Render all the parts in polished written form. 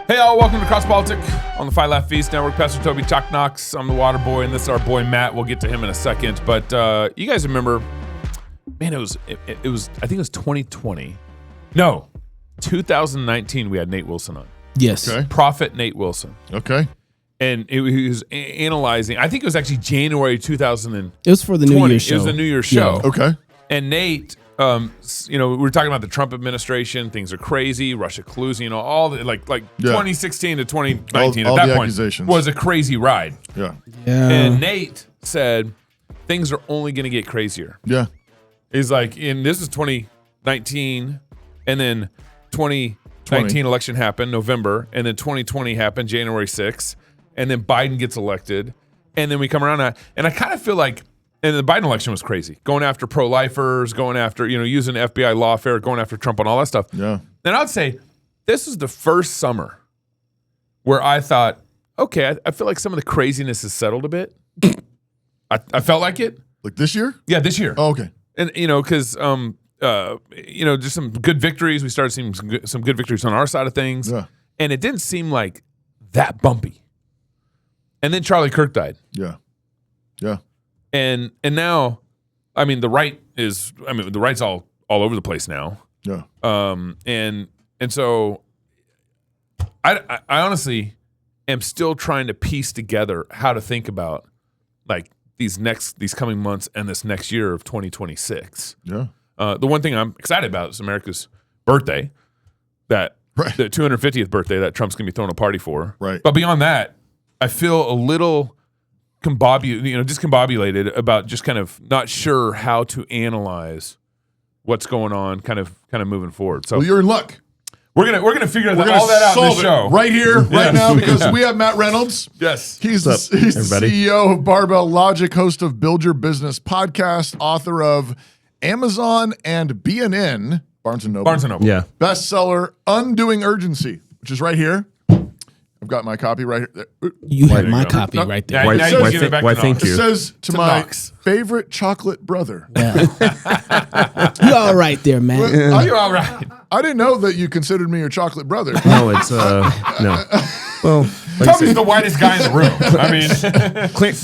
Hey, all, welcome to CrossPolitic on the Fight Laugh Feast Network. Pastor Toby Chuck Knox. I'm the water boy, and this is our boy Matt. We'll get to him in a second. But you guys remember, man, it was I think it was 2020. No, 2019 we had Nate Wilson on. Yes. Okay. Prophet Nate Wilson. Okay. And he was analyzing, I think it was actually January 2020. It was for the New Year's show. It was the New Year's show. Yeah. Okay. And Nate, we were talking about the Trump administration. Things are crazy. Russia collusion, all the, like 2016 to 2019 all at that the point accusations. was a crazy ride. Yeah. And Nate said things are only going to get crazier. Yeah. He's like, and this is 2019, and then 2019 election happened, November, and then 2020 happened, January 6th, and then Biden gets elected, and then we come around, and I kind of feel like, and the Biden election was crazy, going after pro-lifers, going after, using FBI lawfare, going after Trump and all that stuff. Yeah. And I'd say this is the first summer where I thought, okay, I feel like some of the craziness has settled a bit. I felt like it. Like this year? Yeah, this year. Oh, okay. And, because, just some good victories. We started seeing some good victories on our side of things. Yeah. And it didn't seem like that bumpy. And then Charlie Kirk died. Yeah. Yeah. And now, the right's all over the place now. Yeah. And so I honestly am still trying to piece together how to think about like these coming months and this next year of 2026. Yeah. The one thing I'm excited about is America's birthday, the 250th birthday that Trump's going to be throwing a party for. Right. But beyond that, I feel a little discombobulated about just kind of not sure how to analyze what's going on, kind of moving forward. So Well, you're in luck. we're gonna figure all that out in solve this show it right here, right now, because we have Matt Reynolds. Yes. He's the CEO of Barbell Logic, host of Build Your Business podcast, author of Amazon and BNN, Barnes & Noble. Yeah. Bestseller, Undoing Urgency, which is right here. I've got my copy right here. You have my copy right there. Now you give it back to thank Knox. you. It says to my Knox. favorite chocolate brother. Yeah. You all right there, man. You're all right. I didn't know that you considered me your chocolate brother. No, it's no. Well, like Toby's the whitest guy in the room.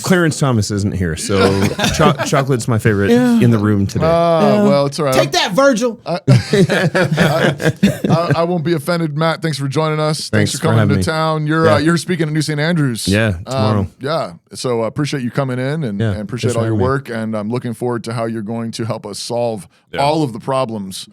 Clarence Thomas isn't here, so chocolate's my favorite in the room today. Well, it's all right. Take that, Virgil. I won't be offended, Matt. Thanks for joining us. Thanks for coming having to me. town. You're speaking at New St. Andrews. Yeah, tomorrow. So appreciate you coming in and appreciate thanks all for your having me. work. And I'm looking forward to how you're going to help us solve all of the problems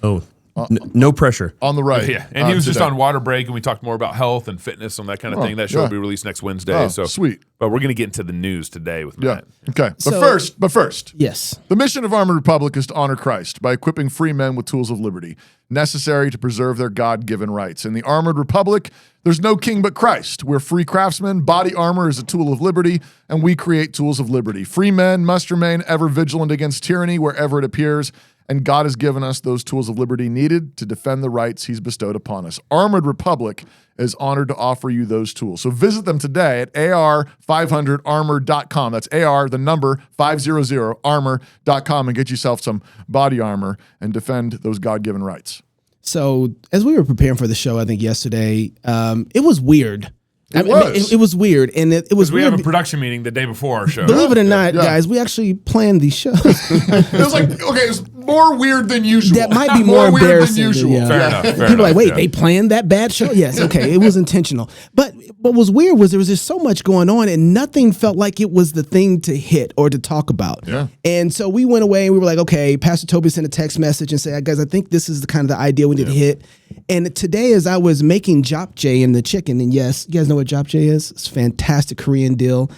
Oh, no pressure. on the right. Yeah, and he was just today. on water break, and we talked more about health and fitness and that kind of thing. That show will be released next Wednesday. Oh, so sweet. But we're going to get into the news today with Yeah. Matt. Okay. So- But first, Yes. the mission of Armored Republic is to honor Christ by equipping free men with tools of liberty necessary to preserve their God-given rights. In the Armored Republic, there's no king but Christ. We're free craftsmen. Body armor is a tool of liberty, and we create tools of liberty. Free men must remain ever vigilant against tyranny wherever it appears, and God has given us those tools of liberty needed to defend the rights he's bestowed upon us. Armored Republic is honored to offer you those tools. So visit them today at ar500armor.com. That's AR, the number 500armor.com, and get yourself some body armor and defend those God-given rights. So as we were preparing for the show, I think yesterday, it was weird. It was. It was weird, and it was We weird. have a production meeting the day before our show. Believe it or not, Yeah. guys, we actually planned these shows. It was like, okay, it was more weird than usual. That might be more weird embarrassing than usual. yeah. Fair enough. Fair People enough, are like, wait, yeah. they planned that bad show? Yes, okay, it was intentional. But what was weird was there was just so much going on, and nothing felt like it was the thing to hit or to talk about. Yeah. And so we went away and we were like, okay, Pastor Toby sent a text message and said, guys, I think this is the kind of the idea we need to hit. And today, as I was making japchae in the chicken, and yes, you guys know what japchae is? It's a fantastic Korean deal.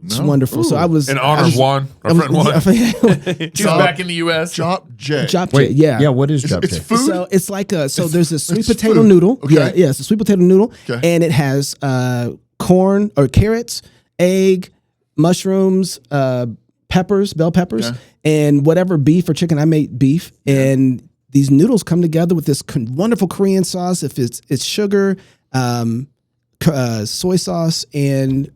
It's wonderful. So I was In honor of Juan, our friend Juan. He's back in the U.S. Chop J. Japchae, yeah. Yeah, what is It's japchae? food. So it's like there's a sweet it's potato food. noodle. Okay. Yeah, it's a sweet potato noodle. Okay. And it has corn or carrots, egg, mushrooms, peppers, bell peppers, Okay. and whatever beef or chicken. I made beef. And these noodles come together with this wonderful Korean sauce. If it's sugar, soy sauce, and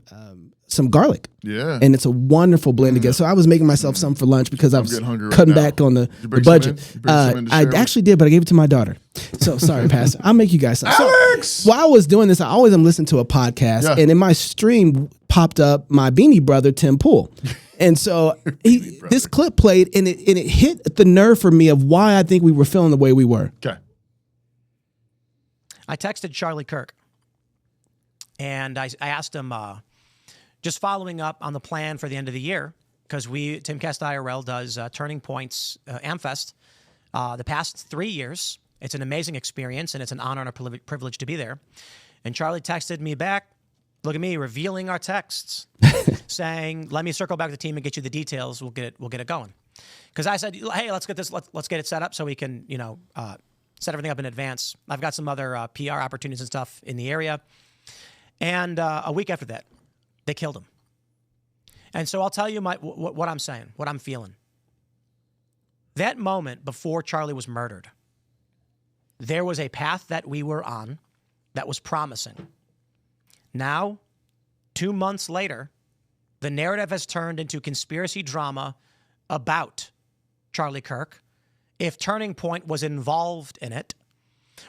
some garlic. Yeah. And it's a wonderful blend together. So I was making myself some for lunch because I was getting hungry right cutting now. back on the bring some budget. in? You bring some in to I share actually did, but I gave it to my daughter. So sorry, Pastor. I'll make you guys some. Alex! So, while I was doing this, I always am listening to a podcast. Yeah. And in my stream popped up my Beanie Brother, Tim Pool. And so this clip played and it hit the nerve for me of why I think we were feeling the way we were. Okay. I texted Charlie Kirk and I asked him, just following up on the plan for the end of the year, because Timcast IRL does Turning Points Amfest the past 3 years. It's an amazing experience and it's an honor and a privilege to be there. And Charlie texted me back, look at me, revealing our texts, saying, let me circle back to the team and get you the details. We'll get it going. Because I said, hey, let's get it set up so we can, set everything up in advance. I've got some other PR opportunities and stuff in the area. And a week after that, they killed him. And so I'll tell you what I'm saying, what I'm feeling. That moment before Charlie was murdered, there was a path that we were on that was promising. Now, 2 months later, the narrative has turned into conspiracy drama about Charlie Kirk. If Turning Point was involved in it,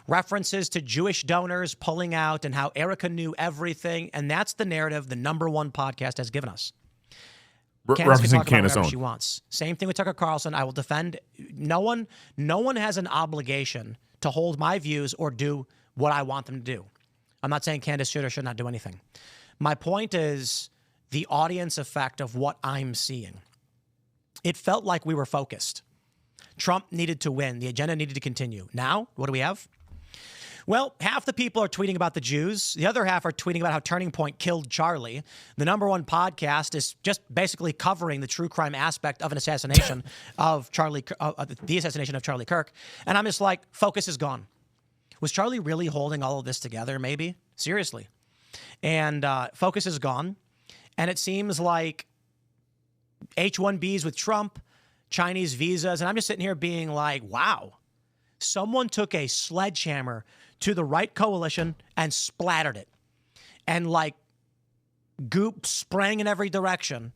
references to Jewish donors pulling out and how Erica knew everything, and that's the narrative the #1 podcast has given us. Candace can talk about whatever she wants. Same thing with Tucker Carlson. I will defend. No one has an obligation to hold my views or do what I want them to do. I'm not saying Candace should or should not do anything. My point is the audience effect of what I'm seeing. It felt like we were focused. Trump needed to win. The agenda needed to continue. Now, what do we have? Well, half the people are tweeting about the Jews. The other half are tweeting about how Turning Point killed Charlie. The #1 podcast is just basically covering the true crime aspect of an assassination of Charlie, the assassination of Charlie Kirk. And I'm just like, focus is gone. Was Charlie really holding all of this together? Maybe. Seriously. And focus is gone. And it seems like H-1Bs with Trump, Chinese visas. And I'm just sitting here being like, wow, someone took a sledgehammer to the right coalition and splattered it. And like goop sprang in every direction.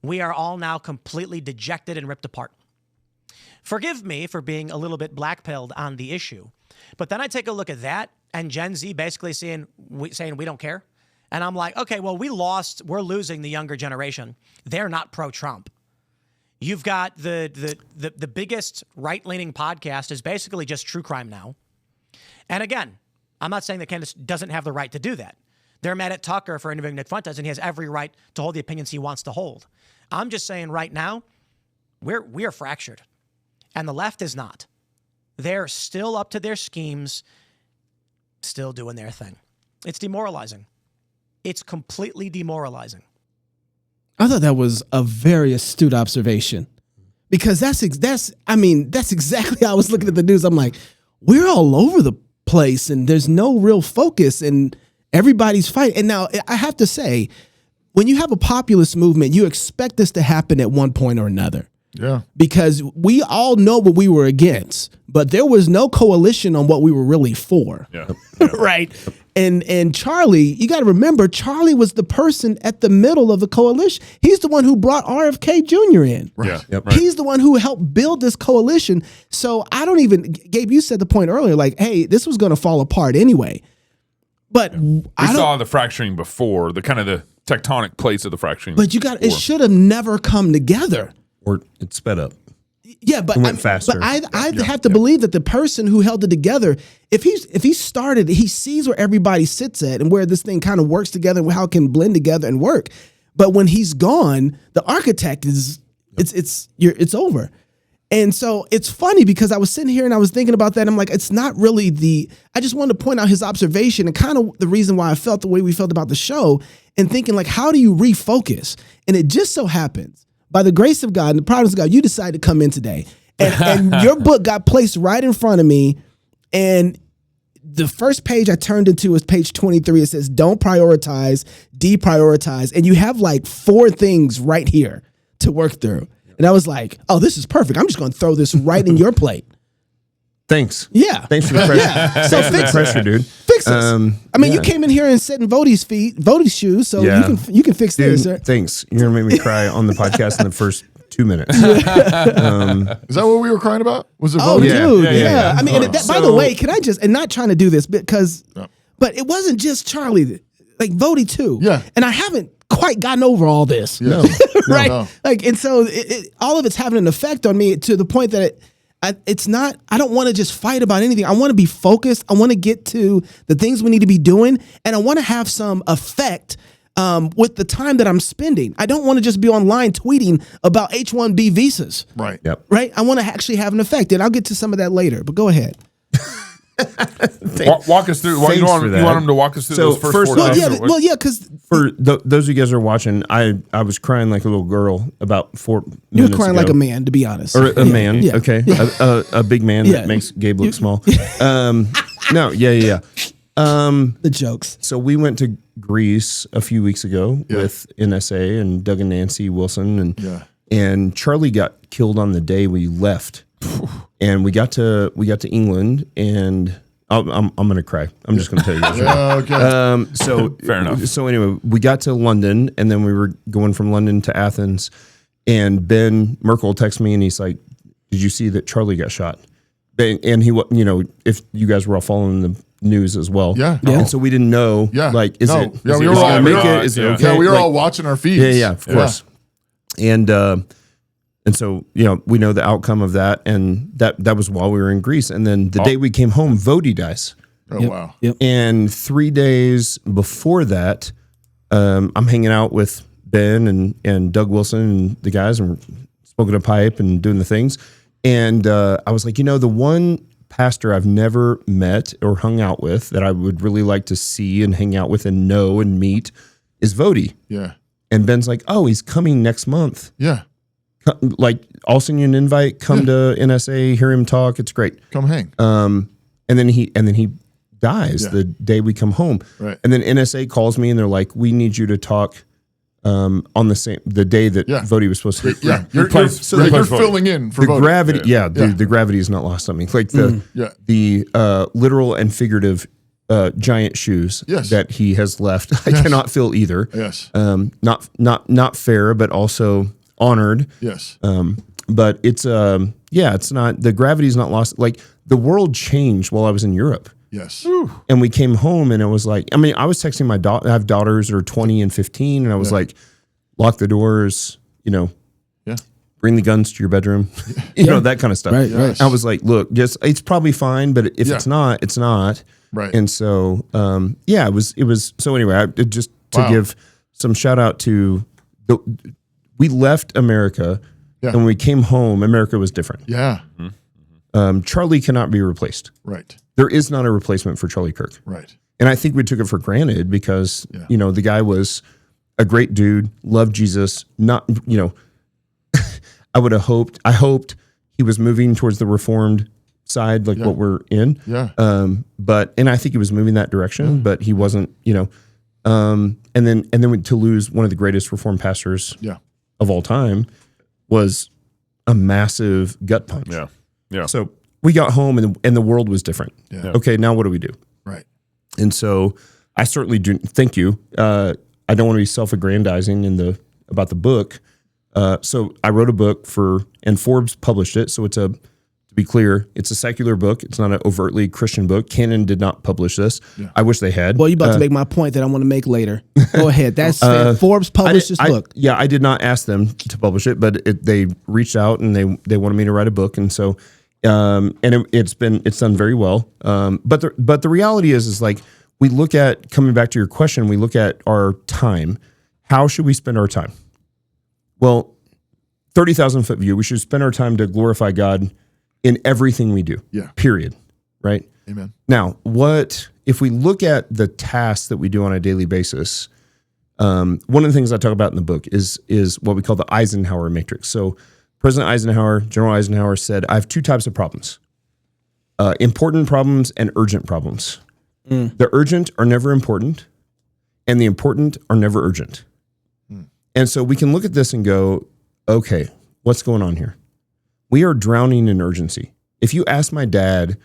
We are all now completely dejected and ripped apart. Forgive me for being a little bit black-pilled on the issue. But then I take a look at that and Gen Z basically saying we don't care. And I'm like, okay, well, we're losing the younger generation. They're not pro-Trump. You've got the biggest right-leaning podcast is basically just true crime now. And again, I'm not saying that Candace doesn't have the right to do that. They're mad at Tucker for interviewing Nick Fuentes, and he has every right to hold the opinions he wants to hold. I'm just saying right now, we are fractured. And the left is not. They're still up to their schemes, still doing their thing. It's demoralizing. It's completely demoralizing. I thought that was a very astute observation because that's exactly how I was looking at the news. I'm like, we're all over the place and there's no real focus and everybody's fighting. And now I have to say, when you have a populist movement, you expect this to happen at one point or another. Yeah. Because we all know what we were against, but there was no coalition on what we were really for. Yeah. Right. And Charlie, you got to remember, Charlie was the person at the middle of the coalition. He's the one who brought RFK Jr. in. Right. Yeah. Yep. Right. He's the one who helped build this coalition. So I don't even, Gabe, you said the point earlier, like, hey, this was going to fall apart anyway. But We saw the fracturing before, the kind of the tectonic plates of the fracturing. But it should have never come together. Or it sped up. Yeah, but It went faster. But I have to believe that the person who held it together, if he started, he sees where everybody sits at and where this thing kind of works together and how it can blend together and work. But when he's gone, the architect it's over. And so it's funny because I was sitting here and I was thinking about that. I'm like, it's not really I just wanted to point out his observation and kind of the reason why I felt the way we felt about the show and thinking like, how do you refocus? And it just so happens, by the grace of God and the providence of God, you decided to come in today. And your book got placed right in front of me. And the first page I turned into was page 23. It says, don't prioritize, deprioritize. And you have like 4 things right here to work through. And I was like, oh, this is perfect. I'm just going to throw this right in your plate. Thanks. Yeah. Thanks for the pressure. Yeah. Thanks So for the fix it. pressure, dude. Fix this. I mean, you came in here and sat in Vody's shoes, so Yeah. you can fix Dude, this. Right? thanks. You're gonna make me cry on the podcast in the first 2 minutes. Is that what we were crying about? Was it Oh, voting? Yeah. dude, Yeah, yeah. yeah, yeah. I mean, and by the So- way, can I just, and not trying to do this because, but it wasn't just Charlie, like Vody too. Yeah. And I haven't quite gotten over all this. Yeah. Right? No. Like, and so all of it's having an effect on me to the point that it's not, I don't want to just fight about anything. I want to be focused. I want to get to the things we need to be doing. And I want to have some effect with the time that I'm spending. I don't want to just be online tweeting about H-1B visas. Right. Yep. Right? I want to actually have an effect. And I'll get to some of that later, but go ahead. Walk us through. You Thanks want for him that. to walk us through So, those first first 4 off- times? Well, yeah, because For those of you guys who are watching, I was crying like a little girl about 4 minutes you were crying ago. like a man, to be honest. Or a man, yeah, okay. yeah. A big man Yeah. that makes Gabe look small. No, yeah. The jokes. So we went to Greece a few weeks ago with NSA and Doug and Nancy Wilson, and Charlie got killed on the day we left, and we got to England, and I'm gonna cry. I'm just gonna tell you guys. Okay. So Fair enough. So anyway, we got to London, and then we were going from London to Athens, and Ben Merkel texted me, and he's like, "Did you see that Charlie got shot?" And he, if you guys were all following the news as well, Yeah. And so we didn't know, like, is it? Yeah, is we it were is it all- gonna we make were it? all- Is it yeah. okay? Yeah, we were Like, all watching our feeds. yeah, of course. And so we know the outcome of that, and that was while we were in Greece, and then the day we came home, Vody dies. Oh, wow. Yep. And 3 days before that, I'm hanging out with Ben and Doug Wilson and the guys, and we're smoking a pipe and doing the things. And I was like, the one pastor I've never met or hung out with that I would really like to see and hang out with and know and meet is Vody. Yeah. And Ben's like, oh, he's coming next month. Yeah. Like, I'll send you an invite. Come to NSA, hear him talk. It's great. Come hang. And then he dies the day we come home. Right. And then NSA calls me and they're like, we need you to talk on the day that Vody was supposed to. Yeah. You're Replace filling in for The voting. gravity, dude, the gravity is not lost on me. Like the literal and figurative giant shoes that he has left, I cannot fill either. Yes. Not fair, but also honored. Yes. But it's it's not, the gravity is not lost. Like, the world changed while I was in Europe. Yes. And we came home and it was like, I was texting my daughter. I have daughters that are 20 and 15. And I was like, lock the doors, bring the guns to your bedroom, that kind of stuff. Right, right. I was like, look, it's probably fine, but if it's not, it's not. Right. And so, it was, so anyway, just to give some shout out to we left America and when we came home, America was different. Yeah. Charlie cannot be replaced. Right. There is not a replacement for Charlie Kirk. Right. And I think we took it for granted because, the guy was a great dude, loved Jesus, not, I hoped he was moving towards the Reformed side, like what we're in. Yeah. And I think he was moving that direction, but he wasn't, and then to lose one of the greatest Reformed pastors of all time was a massive gut punch. Yeah. Yeah. So we got home and the world was different. Yeah. Okay, now what do we do? Right. And so I certainly do. Thank you. I don't want to be self-aggrandizing about the book. So I wrote a book and Forbes published it. So to be clear, it's a secular book. It's not an overtly Christian book. Canon did not publish this. Yeah. I wish they had. Well, you're about to make my point that I want to make later. Go ahead. That's Forbes published this book. I did not ask them to publish it, but they reached out and they wanted me to write a book. And so, it's done very well. But the reality is like, we look at, coming back to your question, we look at our time. How should we spend our time? Well, 30,000 foot view, we should spend our time to glorify God in everything we do. Yeah. Period. Right? Amen. Now, if we look at the tasks that we do on a daily basis, one of the things I talk about in the book is what we call the Eisenhower matrix. So President Eisenhower, General Eisenhower said, I have two types of problems, important problems and urgent problems. The urgent are never important, and the important are never urgent. And so we can look at this and go, okay, what's going on here? We are drowning in urgency. If you ask my dad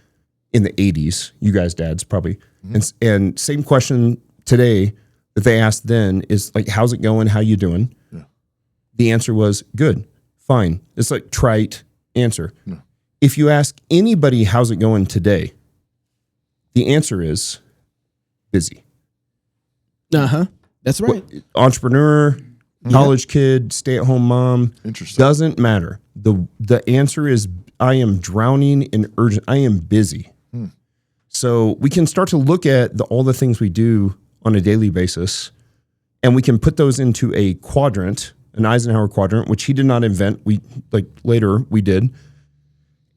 in the 80s, you guys dads probably, and same question today that they asked then is like, how's it going? How you doing? Yeah. The answer was good, fine. It's like trite answer. Yeah. If you ask anybody, how's it going today? The answer is busy. That's right. Entrepreneur, college kid, stay-at-home mom. Interesting. Doesn't matter. The answer is I am drowning in urgent. I am busy. So we can start to look at all the things we do on a daily basis, and we can put those into a quadrant, an Eisenhower quadrant, which he did not invent. Later we did.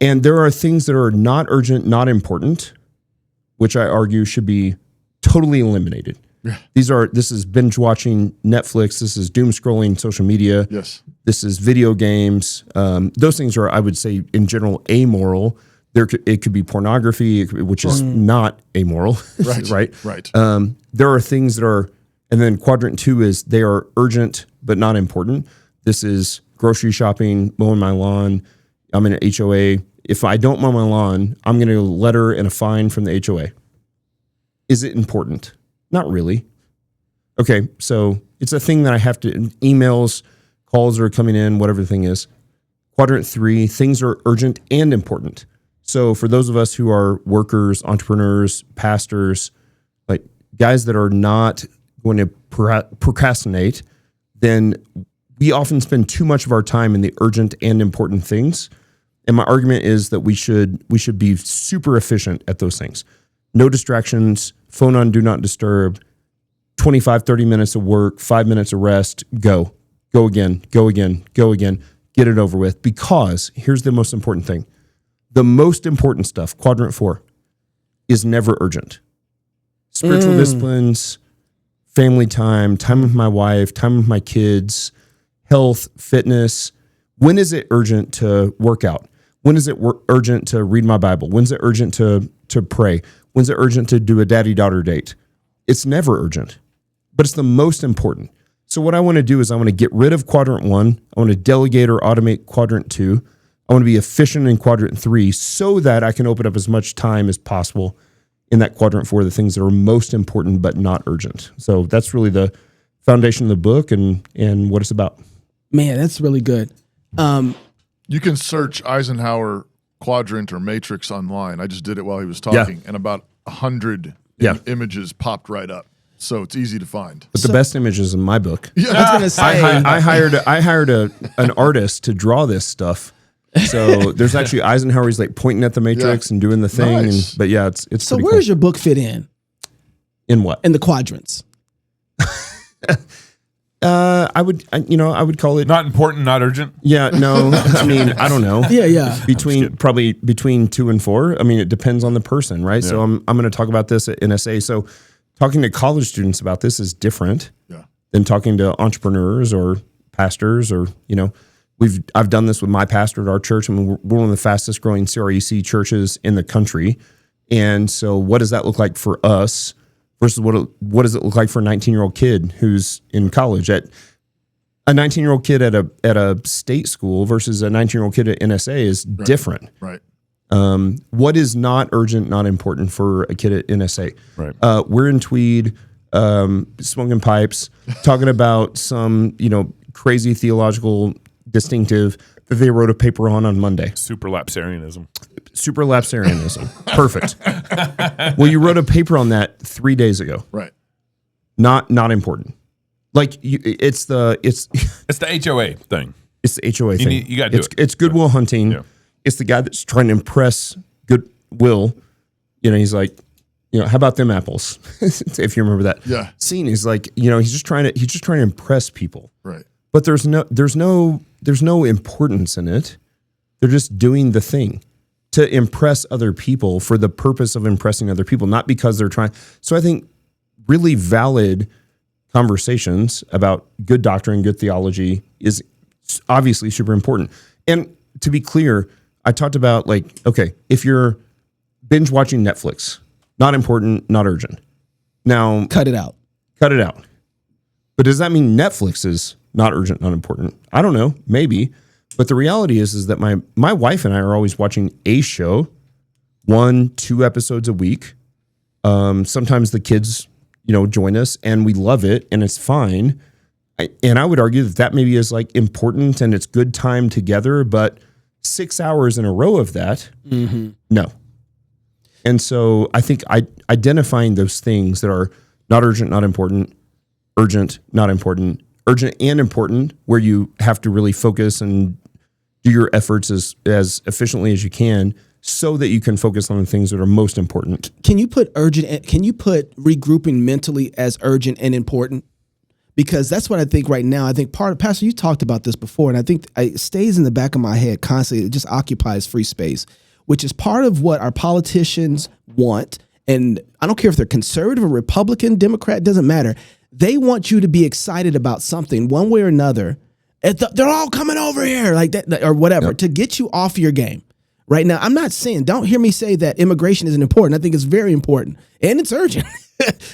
And there are things that are not urgent, not important, which I argue should be totally eliminated. Yeah. This is binge watching Netflix. This is doom scrolling social media. Yes. This is video games. Those things are, I would say, in general, amoral. It could be pornography, which is not amoral. Right. Right. There are things that are, and then quadrant 2 is they are urgent but not important. This is grocery shopping, mowing my lawn. I'm in an HOA. If I don't mow my lawn, I'm going to get a letter and a fine from the HOA. Is it important? Not really. Okay, so it's a thing that I have to, emails, calls are coming in, whatever the thing is. Quadrant 3, things are urgent and important. So for those of us who are workers, entrepreneurs, pastors, like guys that are not going to procrastinate, then we often spend too much of our time in the urgent and important things. And my argument is that we should be super efficient at those things. No distractions, phone on do not disturb, 25, 30 minutes of work, 5 minutes of rest, go again, get it over with. Because here's the most important thing. The most important stuff, quadrant 4, is never urgent. Spiritual disciplines, family time with my wife, time with my kids, health, fitness. When is it urgent to work out? When is it urgent to read my Bible? When's it urgent to pray? When's it urgent to do a daddy-daughter date? It's never urgent, but it's the most important. So what I want to do is I want to get rid of quadrant 1. I want to delegate or automate quadrant 2. I want to be efficient in quadrant 3 so that I can open up as much time as possible in that quadrant 4, the things that are most important but not urgent. So that's really the foundation of the book and what it's about. Man, that's really good. You can search Eisenhower quadrant or matrix online. I just did it while he was talking, and about 100 images popped right up. So it's easy to find. But the best image is in my book. I was going to say, I hired an artist to draw this stuff. So there's actually Eisenhower. He's like pointing at the matrix and doing the thing. Nice. But yeah, it's so pretty where cool. does your book fit in? In what? In the quadrants. I would call it Not important, not urgent. Yeah, no. I mean, I don't know. Yeah. Between 2 and 4. I mean, it depends on the person, right? Yeah. So I'm going to talk about this at NSA. So talking to college students about this is different than talking to entrepreneurs or pastors or, I've done this with my pastor at our church. I mean, we're one of the fastest growing CREC churches in the country. And so what does that look like for us versus what does it look like for a 19-year-old kid who's in college? At a 19-year-old kid at a state school versus a 19-year-old kid at NSA is different. Right. What is not urgent, not important for a kid at NSA? Right. We're in Tweed, smoking pipes, talking about some, crazy theological distinctive that they wrote a paper on Monday. Superlapsarianism. Perfect. Well, you wrote a paper on that 3 days ago. Right. Not important. Like it's the HOA thing. It's the HOA thing. You got to do it. It's Goodwill Hunting. Yeah. It's the guy that's trying to impress Goodwill. He's like, how about them apples? If you remember that scene, he's like, he's just trying to impress people. Right. But there's no importance in it. They're just doing the thing to impress other people for the purpose of impressing other people, not because they're trying. So I think really valid conversations about good doctrine, good theology is obviously super important. And to be clear, I talked about if you're binge watching Netflix, not important, not urgent. Now, Cut it out. But does that mean Netflix is not urgent, not important? I don't know, maybe. But the reality is that my wife and I are always watching a show, 1-2 episodes a week. Sometimes the kids, join us, and we love it, and it's fine. And I would argue that maybe is like important and it's good time together, but 6 hours in a row of that, no. And so I think identifying those things that are not urgent, not important, urgent, not important, urgent and important, where you have to really focus and do your efforts as efficiently as you can so that you can focus on the things that are most important. Can you put regrouping mentally as urgent and important? Because that's what I think right now. I think Pastor, you talked about this before, and I think it stays in the back of my head constantly. It just occupies free space, which is part of what our politicians want. And I don't care if they're conservative or Republican, Democrat, doesn't matter. They want you to be excited about something one way or another. They're all coming over here like that or whatever to get you off your game. Right now, I'm not saying, don't hear me say that immigration isn't important. I think it's very important and it's urgent,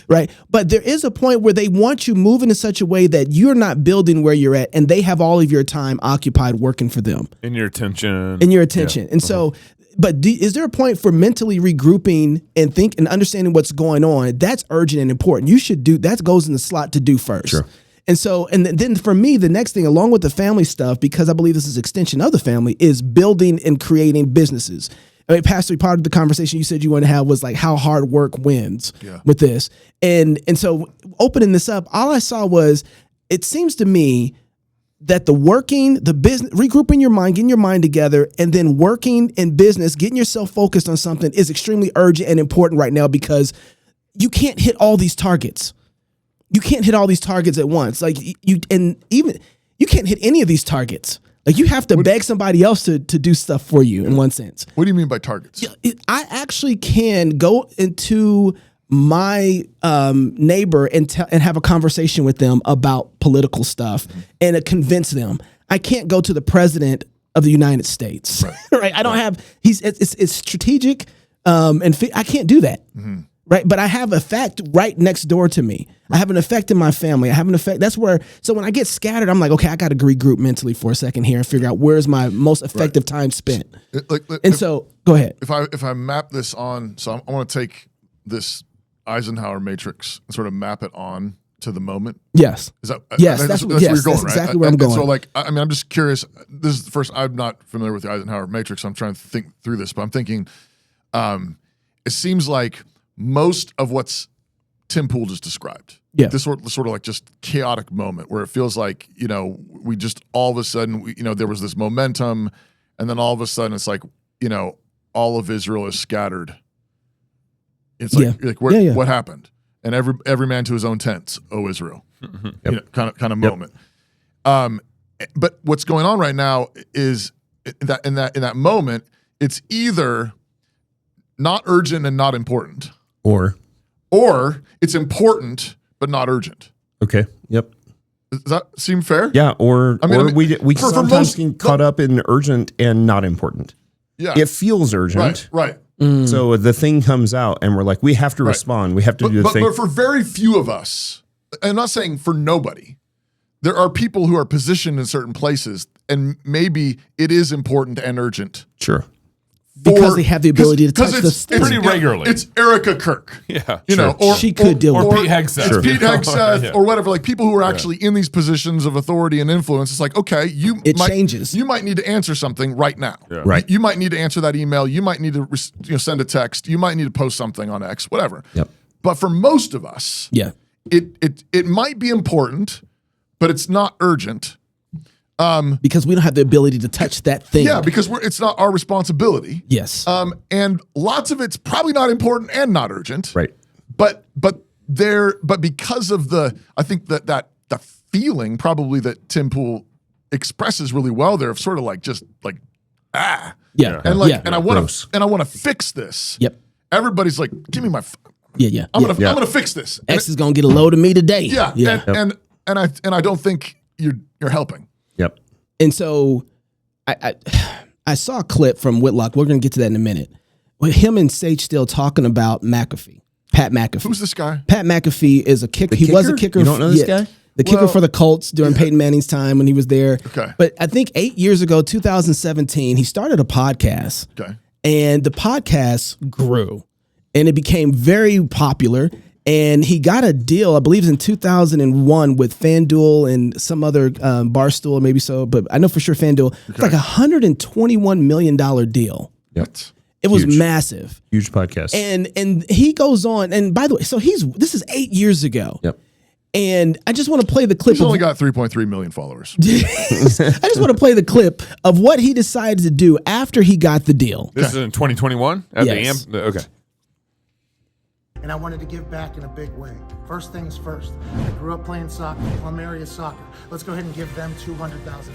right? But there is a point where they want you moving in such a way that you're not building where you're at and they have all of your time occupied working for them. In your attention. Yeah. And so, but is there a point for mentally regrouping and understanding what's going on? That's urgent and important. You should do, that goes in the slot to do first. Sure. And so, and then for me, the next thing, along with the family stuff, because I believe this is extension of the family, is building and creating businesses. I mean, Pastor, part of the conversation you said you want to have was like how hard work wins with this. And so opening this up, all I saw was, it seems to me that the business, regrouping your mind, getting your mind together, and then working in business, getting yourself focused on something is extremely urgent and important right now because you can't hit all these targets. You can't hit all these targets at once. Like you can't hit any of these targets. Like you have to beg somebody else to do stuff for you in one sense. What do you mean by targets? I actually can go into my neighbor and have a conversation with them about political stuff and convince them. I can't go to the president of the United States. Right? I don't have. It's strategic, and I can't do that. Right. But I have effect right next door to me. I have an effect in my family. I have an effect. That's where, so when I get scattered, I'm like, okay, I got to regroup mentally for a second here and figure out where's my most effective time spent. So go ahead. If I map this on, so I want to take this Eisenhower matrix and sort of map it on to the moment. Yes. Is that, yes. That's where you're going, that's right? exactly where I'm going. So like, I mean, I'm just curious. This is the first, I'm not familiar with the Eisenhower matrix. So I'm trying to think through this, but I'm thinking, it seems like most of what's Tim Pool just described. Yeah. This sort of like just chaotic moment where it feels like, we just all of a sudden, there was this momentum and then all of a sudden it's like, all of Israel is scattered. It's like, what happened? And every man to his own tents, O Israel. Kind of moment. But what's going on right now is that in that moment, it's either not urgent and not important. Or it's important but not urgent. Okay. Yep. Does that seem fair? Yeah. We sometimes get caught up in urgent and not important. Yeah. It feels urgent. Right. So the thing comes out and we're like, we have to respond. We have to do the thing. But for very few of us, I'm not saying for nobody, there are people who are positioned in certain places and maybe it is important and urgent. Sure. Because they have the ability to touch the stick. Pretty regularly. It's Erica Kirk. Yeah. Or she could deal with or Pete Hegseth. It's Pete Hegseth or whatever. Like people who are actually in these positions of authority and influence. It's like, okay, changes. You might need to answer something right now. Yeah. Right. You might need to answer that email. You might need to send a text. You might need to post something on X, whatever. Yep. But for most of us, it might be important, but it's not urgent. Because we don't have the ability to touch that thing. Yeah, because it's not our responsibility. Yes. And lots of it's probably not important and not urgent. Right. But because of I think that the feeling probably that Tim Pool expresses really well there of sort of like just like Yeah. and I want to fix this. Yep. Everybody's like, give me my. I'm gonna fix this. X is gonna get a load of me today. Yeah. And I don't think you're helping. Yep. And so I saw a clip from Whitlock. We're going to get to that in a minute. With him and Sage still talking about McAfee, Pat McAfee. Who's this guy? Pat McAfee is a kicker. He was a kicker. You don't know this guy? the kicker for the Colts during Peyton Manning's time when he was there. Okay. But I think 8 years ago, 2017, he started a podcast. Okay. And the podcast grew and it became very popular. And he got a deal, I believe, in 2001 with FanDuel and some other Barstool, maybe so. But I know for sure FanDuel. It's like $121 million deal. Yep. It was massive. Huge podcast. And he goes on. And by the way, so this is 8 years ago. Yep. And I just want to play the clip. He's only got 3.3 million followers. I just want to play the clip of what he decided to do after he got the deal. This is in 2021? At Yes. the okay. And I wanted to give back in a big way. First things first, I grew up playing soccer, Plum area soccer. Let's go ahead and give them $200,000.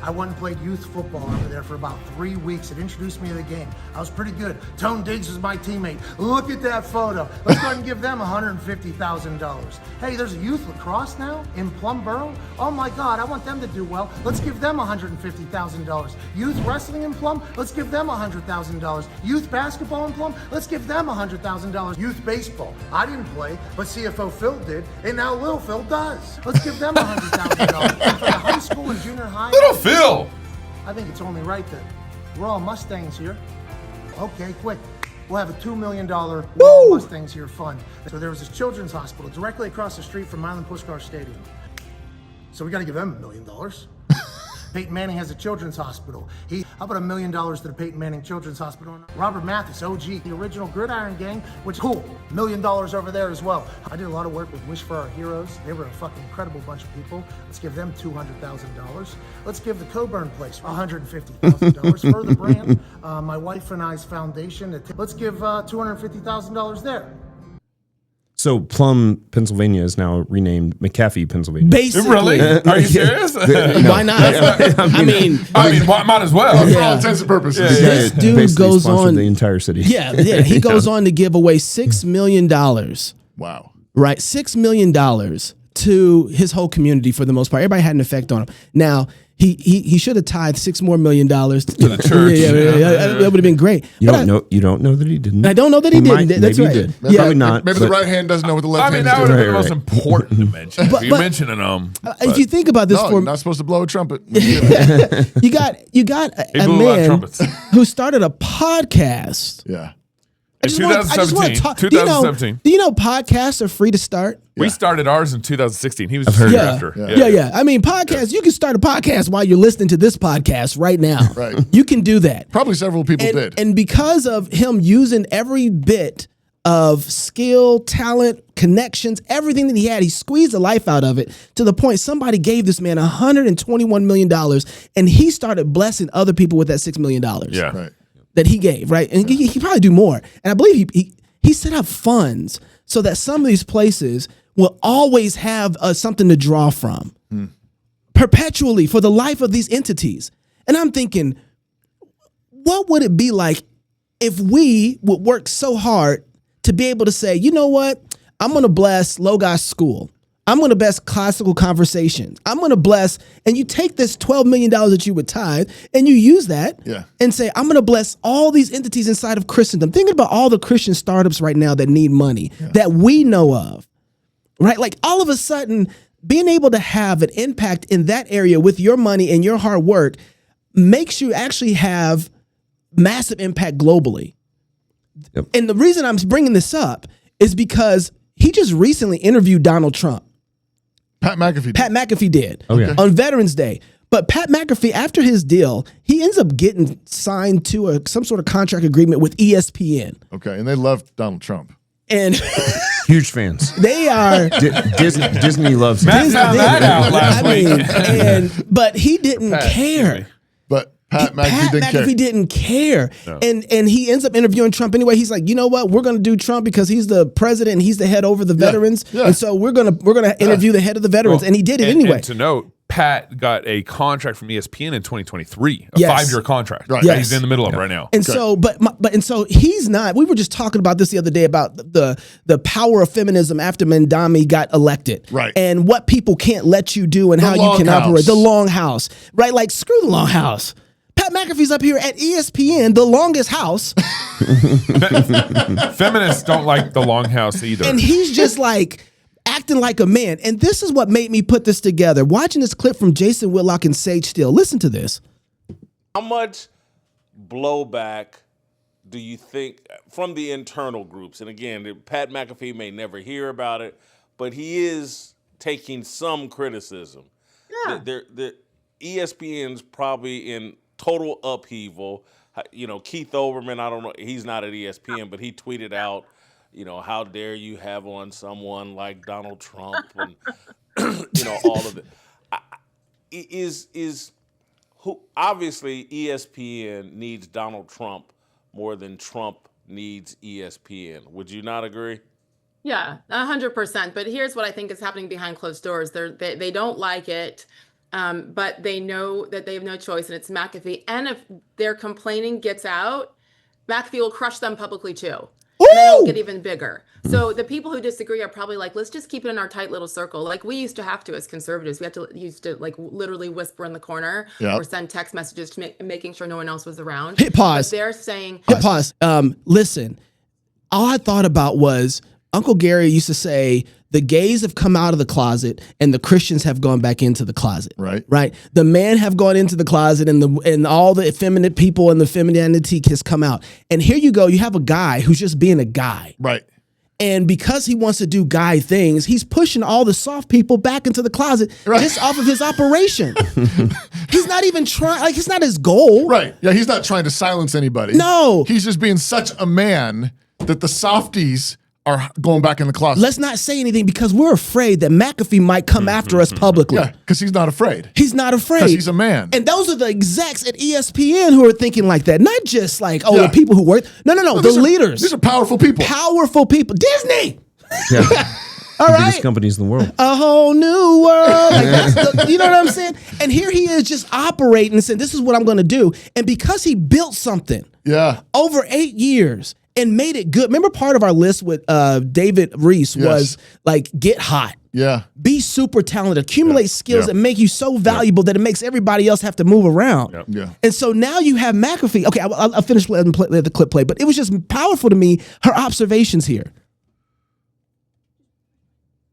I went and played youth football over there for about 3 weeks. It introduced me to the game. I was pretty good. Tone Diggs was my teammate. Look at that photo. Let's go ahead and give them $150,000. Hey, there's a youth lacrosse now in Plumboro. Oh my God, I want them to do well. Let's give them $150,000. Youth wrestling in Plum, let's give them $100,000. Youth basketball in Plum, let's give them $100,000. Youth baseball, I didn't play, but CFO Phil did, and now Lil Phil does. Let's give them $100,000. For the high school and junior high. Little Phil. I think it's only right that we're all Mustangs here. Okay, quick. We'll have a $2 million We're All Mustangs Here fund. So there was this children's hospital directly across the street from Milan Puskar Stadium. So we got to give them $1 million. Peyton Manning has a children's hospital. How about $1 million to the Peyton Manning Children's Hospital? Robert Mathis, OG, the original Gridiron Gang, which is cool. $1 million over there as well. I did a lot of work with Wish for Our Heroes. They were a fucking incredible bunch of people. Let's give them $200,000. Let's give the Coburn Place $150,000 for the brand. My wife and I's foundation. Let's give $250,000 there. So Plum, Pennsylvania is now renamed McAfee, Pennsylvania. Basically. Really? Are you serious? Why not? I mean, might as well. For all intents and purposes. This dude basically goes sponsored on the entire city. Yeah, he goes on to give away $6 million. Wow. Right, $6 million to his whole community for the most part. Everybody had an effect on him. Now he should have tithed $6 more million to the church. That would have been great. You don't know that he didn't. I don't know that he didn't. That's maybe right. He did. Probably not. Maybe the right hand doesn't know what the left I mean, hand that is would doing. have been the most important to mention. But- You're mentioning them. If you think about this, No, for you're not supposed to blow a trumpet. you got He a blew a lot of man trumpets. who started a podcast. Yeah. I just wanna talk. 2017. Do you know podcasts are free to start? We started ours in 2016. He was heard just it. after. Yeah. I mean, podcasts. You can start a podcast while you're listening to this podcast right now. Right. You can do that. Probably several people did. And because of him using every bit of skill, talent, connections, everything that he had, he squeezed the life out of it to the point somebody gave this man $121 million, and he started blessing other people with that $6 million. Yeah. Right. That he gave, right? And he probably do more. And I believe he set up funds so that some of these places will always have something to draw from perpetually for the life of these entities. And I'm thinking, what would it be like if we would work so hard to be able to say, you know what? I'm going to bless Logos School. I'm going to bless Classical Conversations. I'm going to bless, and you take this $12 million that you would tithe and you use that and say, I'm going to bless all these entities inside of Christendom. Thinking about all the Christian startups right now that need money that we know of, right? Like all of a sudden, being able to have an impact in that area with your money and your hard work makes you actually have massive impact globally. Yep. And the reason I'm bringing this up is because he just recently interviewed Donald Trump. Pat McAfee did. Oh, yeah. On Veterans Day. But Pat McAfee, after his deal, he ends up getting signed to some sort of contract agreement with ESPN. Okay, and they love Donald Trump. And huge fans. They are. Disney loves Matt him. found that out last week. But he didn't care. But Pat McAfee didn't care. No. And he ends up interviewing Trump anyway. He's like, you know what? We're going to do Trump because he's the president and he's the head over the veterans. Yeah. And so we're going to interview the head of the veterans. And he did it anyway. And to note, Pat got a contract from ESPN in 2023, a Yes. 5-year contract. Right. That Yes. he's in the middle of right now. And so, but so he's not. We were just talking about this the other day about the power of feminism after Mandami got elected, Right? And what people can't let you do and how you can operate. The Longhouse, right? Like screw the Longhouse. Pat McAfee's up here at ESPN, the longest house, Feminists don't like the Longhouse either. and he's just like acting like a man. And this is what made me put this together. Watching this clip from Jason Whitlock and Sage Steele. Listen to this. How much blowback do you think from the internal groups? And again, Pat McAfee may never hear about it, but he is taking some criticism. Yeah. ESPN's probably in total upheaval. You know, Keith Olbermann, I don't know, he's not at ESPN, but he tweeted out, you know, how dare you have on someone like Donald Trump and, you know, all of it. Obviously ESPN needs Donald Trump more than Trump needs ESPN. Would you not agree? Yeah, 100%. But here's what I think is happening behind closed doors. They don't like it. But they know that they have no choice, and it's McAfee. And if their complaining gets out, McAfee will crush them publicly too. And then it'll get even bigger. So the people who disagree are probably like, let's just keep it in our tight little circle. Like we used to have to as conservatives. We used to like literally whisper in the corner or send text messages to making sure no one else was around. Hit pause. But they're saying... Hit pause. Listen, all I thought about was Uncle Gary used to say, the gays have come out of the closet and the Christians have gone back into the closet. Right. Right. The men have gone into the closet and all the effeminate people and the femininity has come out. And here you go. You have a guy who's just being a guy. Right. And because he wants to do guy things, he's pushing all the soft people back into the closet just off of his operation. He's not even trying. Like, it's not his goal. Right. Yeah. He's not trying to silence anybody. No. He's just being such a man that the softies are going back in the closet. Let's not say anything because we're afraid that McAfee might come after us publicly. Yeah, because he's not afraid. He's not afraid. Because he's a man. And those are the execs at ESPN who are thinking like that. Not just like, the people who work. No, the leaders. These are powerful people. Powerful people. Disney! Yeah. All right. Biggest companies in the world. A whole new world. Like you know what I'm saying? And here he is just operating and saying, this is what I'm going to do. And because he built something over 8 years, and made it good. Remember part of our list with David Reese was like, get hot. Yeah. Be super talented. Accumulate skills that make you so valuable that it makes everybody else have to move around. Yeah. And so now you have McAfee. Okay, I'll finish letting the clip play. But it was just powerful to me, her observations here.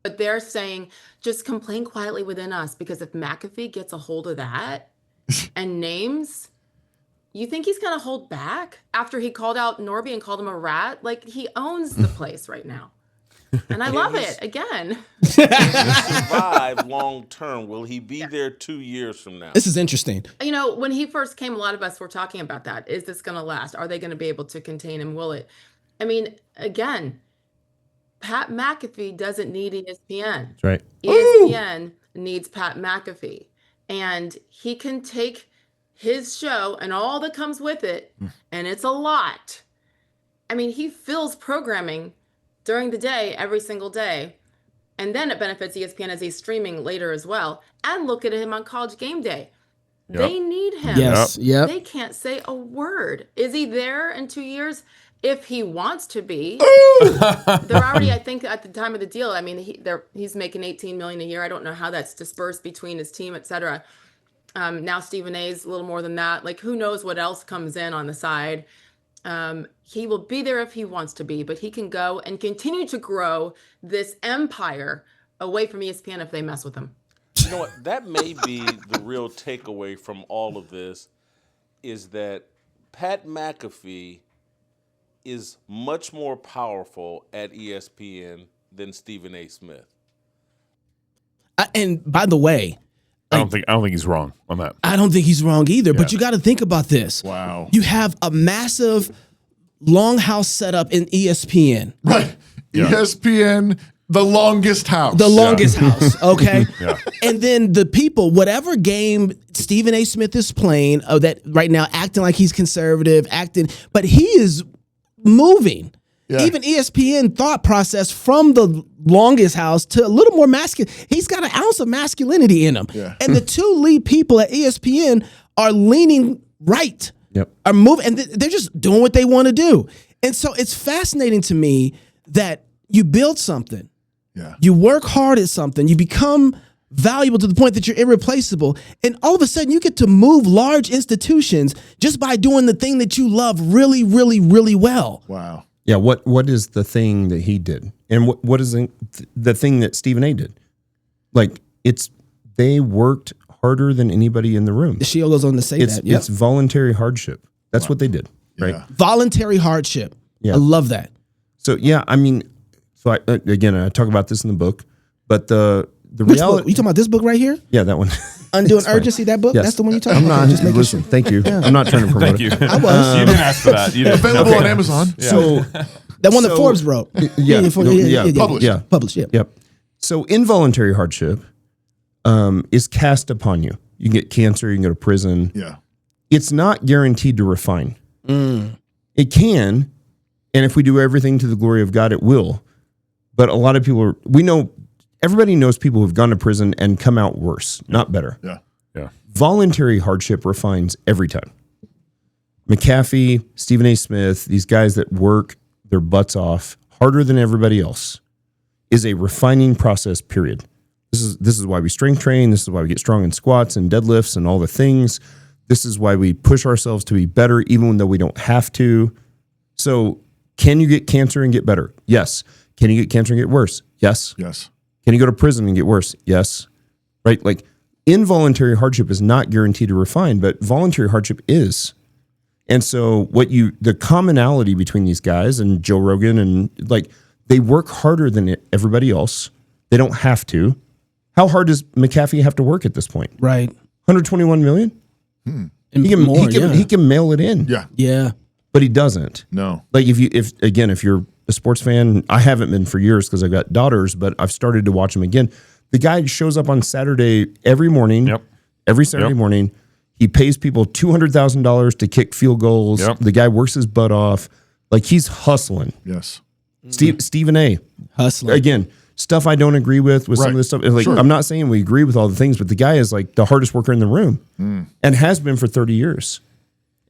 But they're saying, just complain quietly within us. Because if McAfee gets a hold of that and names... You think he's going to hold back after he called out Norby and called him a rat? Like, he owns the place right now. And I love it. Again. Survive long term. Will he be there 2 years from now? This is interesting. You know, when he first came, a lot of us were talking about that. Is this going to last? Are they going to be able to contain him? Will it? I mean, again, Pat McAfee doesn't need ESPN. That's right. ESPN needs Pat McAfee. And he can take his show and all that comes with it, and it's a lot. I mean, he fills programming during the day, every single day, and then it benefits ESPN as he's streaming later as well. And look at him on College Game Day. Yep. They need him. Yes. Yep. They can't say a word. Is he there in 2 years? If he wants to be. They're already, I think, at the time of the deal. I mean, he's making $18 million a year. I don't know how that's dispersed between his team, et cetera. Now Stephen A's a little more than that. Like, who knows what else comes in on the side. He will be there if he wants to be, but he can go and continue to grow this empire away from ESPN if they mess with him. You know what? That may be the real takeaway from all of this, is that Pat McAfee is much more powerful at ESPN than Stephen A. Smith. And by the way, I don't think he's wrong on that. I don't think he's wrong either, but you got to think about this. Wow. You have a massive Longhouse setup in ESPN. Right. Yeah. ESPN, the longest house. The longest house, okay? Yeah. And then the people, whatever game Stephen A. Smith is playing, that right now acting like he's conservative, but he is moving. Yeah. Even ESPN thought process from the longest house to a little more masculine. He's got an ounce of masculinity in him. Yeah. And the two lead people at ESPN are leaning right, are moving, and they're just doing what they want to do. And so it's fascinating to me that you build something, you work hard at something, you become valuable to the point that you're irreplaceable, and all of a sudden you get to move large institutions just by doing the thing that you love really, really, really well. Wow. Yeah, what is the thing that he did? And what is the thing that Stephen A did? Like they worked harder than anybody in the room. The Shield goes on to say that. It's voluntary hardship. That's what they did, right? Yeah. Voluntary hardship. Yeah. I love that. So yeah, I mean, so I talk about this in the book, but the Which reality. book? You talking about this book right here? Yeah, that one. Undoing It's fine. Urgency, that book? Yes. That's the one you talking I'm about? not. Just making Listen, sure. thank you. I'm not trying to promote Thank you. it. I was. You didn't ask for that. You didn't. Available Okay. on Amazon. So That one that Forbes wrote. yeah, Published. Yeah. Published, yeah. Yep. So involuntary hardship is cast upon you. You can get cancer. You can go to prison. Yeah. It's not guaranteed to refine. It can, and if we do everything to the glory of God, it will. But a lot of people everybody knows people who've gone to prison and come out worse, not better. Yeah. Yeah. Voluntary hardship refines every time. McAfee, Stephen A. Smith, these guys that work their butts off harder than everybody else is a refining process, period. This is why we strength train. This is why we get strong in squats and deadlifts and all the things. This is why we push ourselves to be better, even though we don't have to. So can you get cancer and get better? Yes. Can you get cancer and get worse? Yes. Yes. Can you go to prison and get worse? Yes. Right? Like involuntary hardship is not guaranteed to refine, but voluntary hardship is. And so the commonality between these guys and Joe Rogan and like they work harder than everybody else. They don't have to. How hard does McAfee have to work at this point? Right. 121 million? And He can, more, he can mail it in. Yeah. Yeah. But he doesn't. No. Like if you're a sports fan, I haven't been for years because I've got daughters, but I've started to watch him again. The guy shows up on Saturday every morning. Yep. Every Saturday morning. He pays people $200,000 to kick field goals. Yep. The guy works his butt off. Like he's hustling. Yes. Stephen A. Hustling. Again, stuff I don't agree with some Right. of this stuff. Like Sure. I'm not saying we agree with all the things, but the guy is like the hardest worker in the room and has been for 30 years.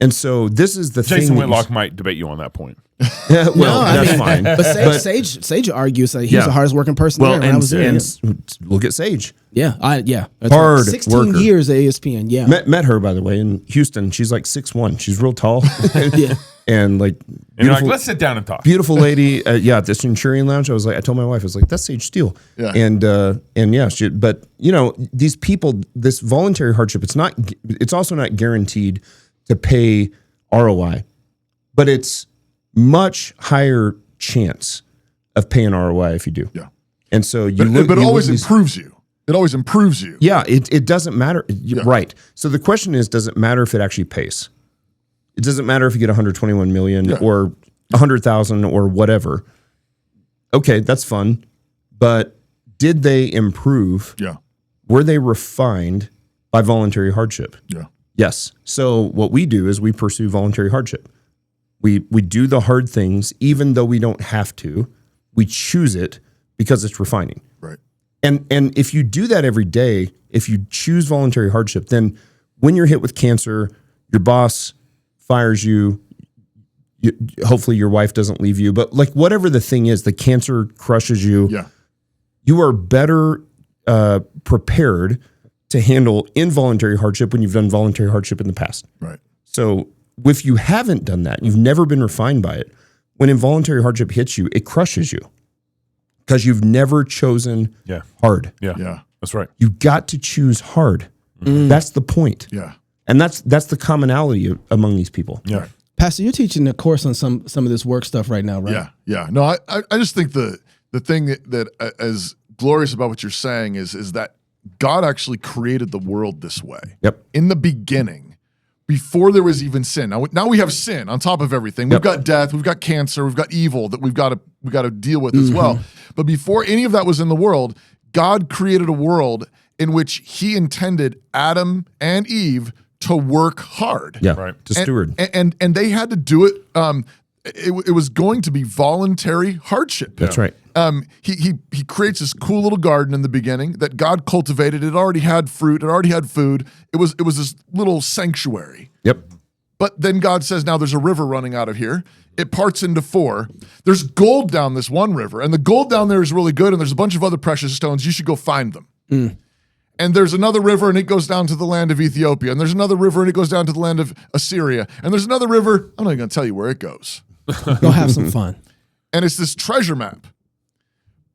And so this is the Jason thing. Whitlock might debate you on that point. Well, that's fine. But Sage argues that he's Yeah. the hardest working person there. When I was there. and look at Sage. Yeah. That's Hard 16 worker. years at ESPN. Yeah. Met her, by the way, in Houston. She's like 6'1". She's real tall. Yeah. And like And you're like, let's sit down and talk. beautiful lady. At the Centurion Lounge, I told my wife, I was like, that's Sage Steele. Yeah. And yeah, but these people, this voluntary hardship, it's also not guaranteed to pay ROI, but it's much higher chance of paying ROI if you do. Yeah. And so you But, look, but it you always look at these- improves you. It always improves you. Yeah, it doesn't matter. Right. So the question is, does it matter if it actually pays? It doesn't matter if you get 121 million or 100,000 or whatever. Okay, that's fun. But did they improve? Yeah. Were they refined by voluntary hardship? Yeah. Yes. So what we do is we pursue voluntary hardship. We do the hard things even though we don't have to. We choose it because it's refining. Right. And if you do that every day, if you choose voluntary hardship, then when you're hit with cancer, your boss fires you, hopefully your wife doesn't leave you, but like whatever the thing is, the cancer crushes you. Yeah. You are better prepared to handle involuntary hardship when you've done voluntary hardship in the past. Right. So if you haven't done that, you've never been refined by it, when involuntary hardship hits you, it crushes you because you've never chosen hard. Yeah. Yeah. That's right. You got to choose hard. That's the point. Yeah. And that's the commonality among these people. Yeah. Pastor, you're teaching a course on some of this work stuff right now, right? Yeah. Yeah. No, I just think the thing that as glorious about what you're saying is that God actually created the world this way. Yep. In the beginning, before there was even sin. Now we have sin on top of everything. We've got death, we've got cancer, we've got evil that we've got to deal with as well. But before any of that was in the world, God created a world in which he intended Adam and Eve to work hard. Yeah. Right. To steward. And they had to do it. It was going to be voluntary hardship. That's right. He creates this cool little garden in the beginning that God cultivated. It already had fruit. It already had food. It was this little sanctuary. Yep. But then God says, now there's a river running out of here. It parts into four. There's gold down this one river, and the gold down there is really good, and there's a bunch of other precious stones. You should go find them. And there's another river, and it goes down to the land of Ethiopia. And there's another river, and it goes down to the land of Assyria. And there's another river. I'm not even going to tell you where it goes. Go have some fun. And it's this treasure map.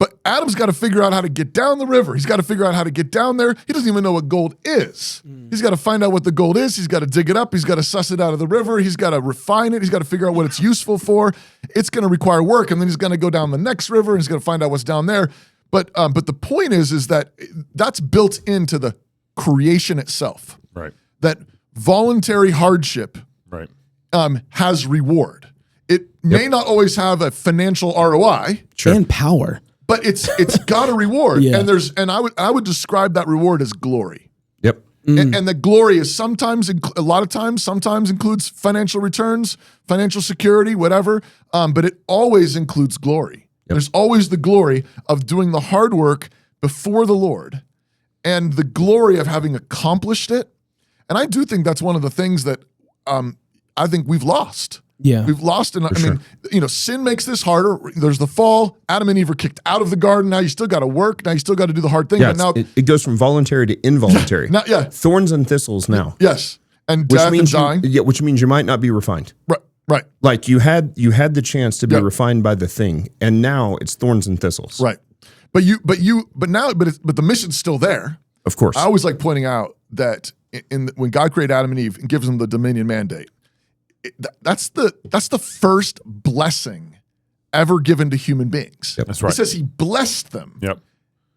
But Adam's got to figure out how to get down the river. He's got to figure out how to get down there. He doesn't even know what gold is. He's got to find out what the gold is. He's got to dig it up. He's got to suss it out of the river. He's got to refine it. He's got to figure out what it's useful for. It's going to require work. And then he's going to go down the next river and he's going to find out what's down there. But the point is that that's built into the creation itself. Right. That voluntary hardship Right. Has reward. It may not always have a financial ROI. And power. But it's got a reward, Yeah. and I would describe that reward as glory, Yep. and the glory is sometimes includes financial returns, financial security, whatever, but it always includes glory. Yep. There's always the glory of doing the hard work before the Lord, and the glory of having accomplished it. And I do think that's one of the things that I think we've lost. Yeah. We've lost, and I sure. mean, sin makes this harder. There's the fall. Adam and Eve are kicked out of the garden. Now you still got to work. Now you still got to do the hard thing. Yeah, but now, it goes from voluntary to involuntary. Now, yeah. Thorns and thistles now. Yes, and Which death and means dying. which means you might not be refined. Right, Like you had the chance to be Yep. refined by the thing, and now it's thorns and thistles. right. But the mission's still there. Of course. I always like pointing out that when God created Adam and Eve and gives them the dominion mandate, that's the first blessing ever given to human beings. Yep. That's right. It says He blessed them. Yep.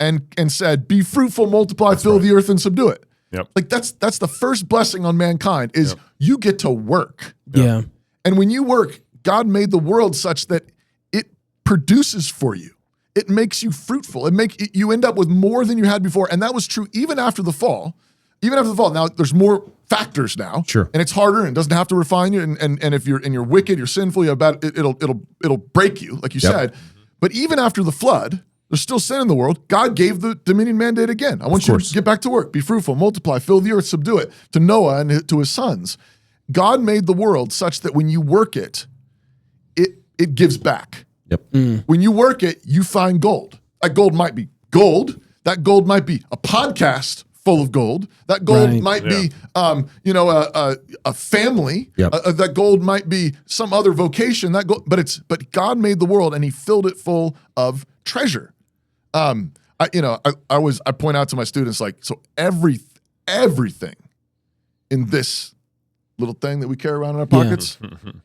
And said, "Be fruitful, multiply, fill the earth, and subdue it." Yep. Like that's the first blessing on mankind is you get to work. Yeah. And when you work, God made the world such that it produces for you. It makes you fruitful. You end up with more than you had before, and that was true even after the fall. Even after the fall. Now there's more factors now. Sure. And it's harder and it doesn't have to refine you. And if you're wicked, you're sinful, it'll break you, like you said. But even after the flood, there's still sin in the world. God gave the dominion mandate again. I want you to get back to work, be fruitful, multiply, fill the earth, subdue it, to Noah and to his sons. God made the world such that when you work it, it gives back. Yep. When you work it, you find gold. That gold might be gold. That gold might be a podcast full of gold. That gold might be, a family. Yep. That gold might be some other vocation. But God made the world and He filled it full of treasure. I point out to my students so everything in this little thing that we carry around in our pockets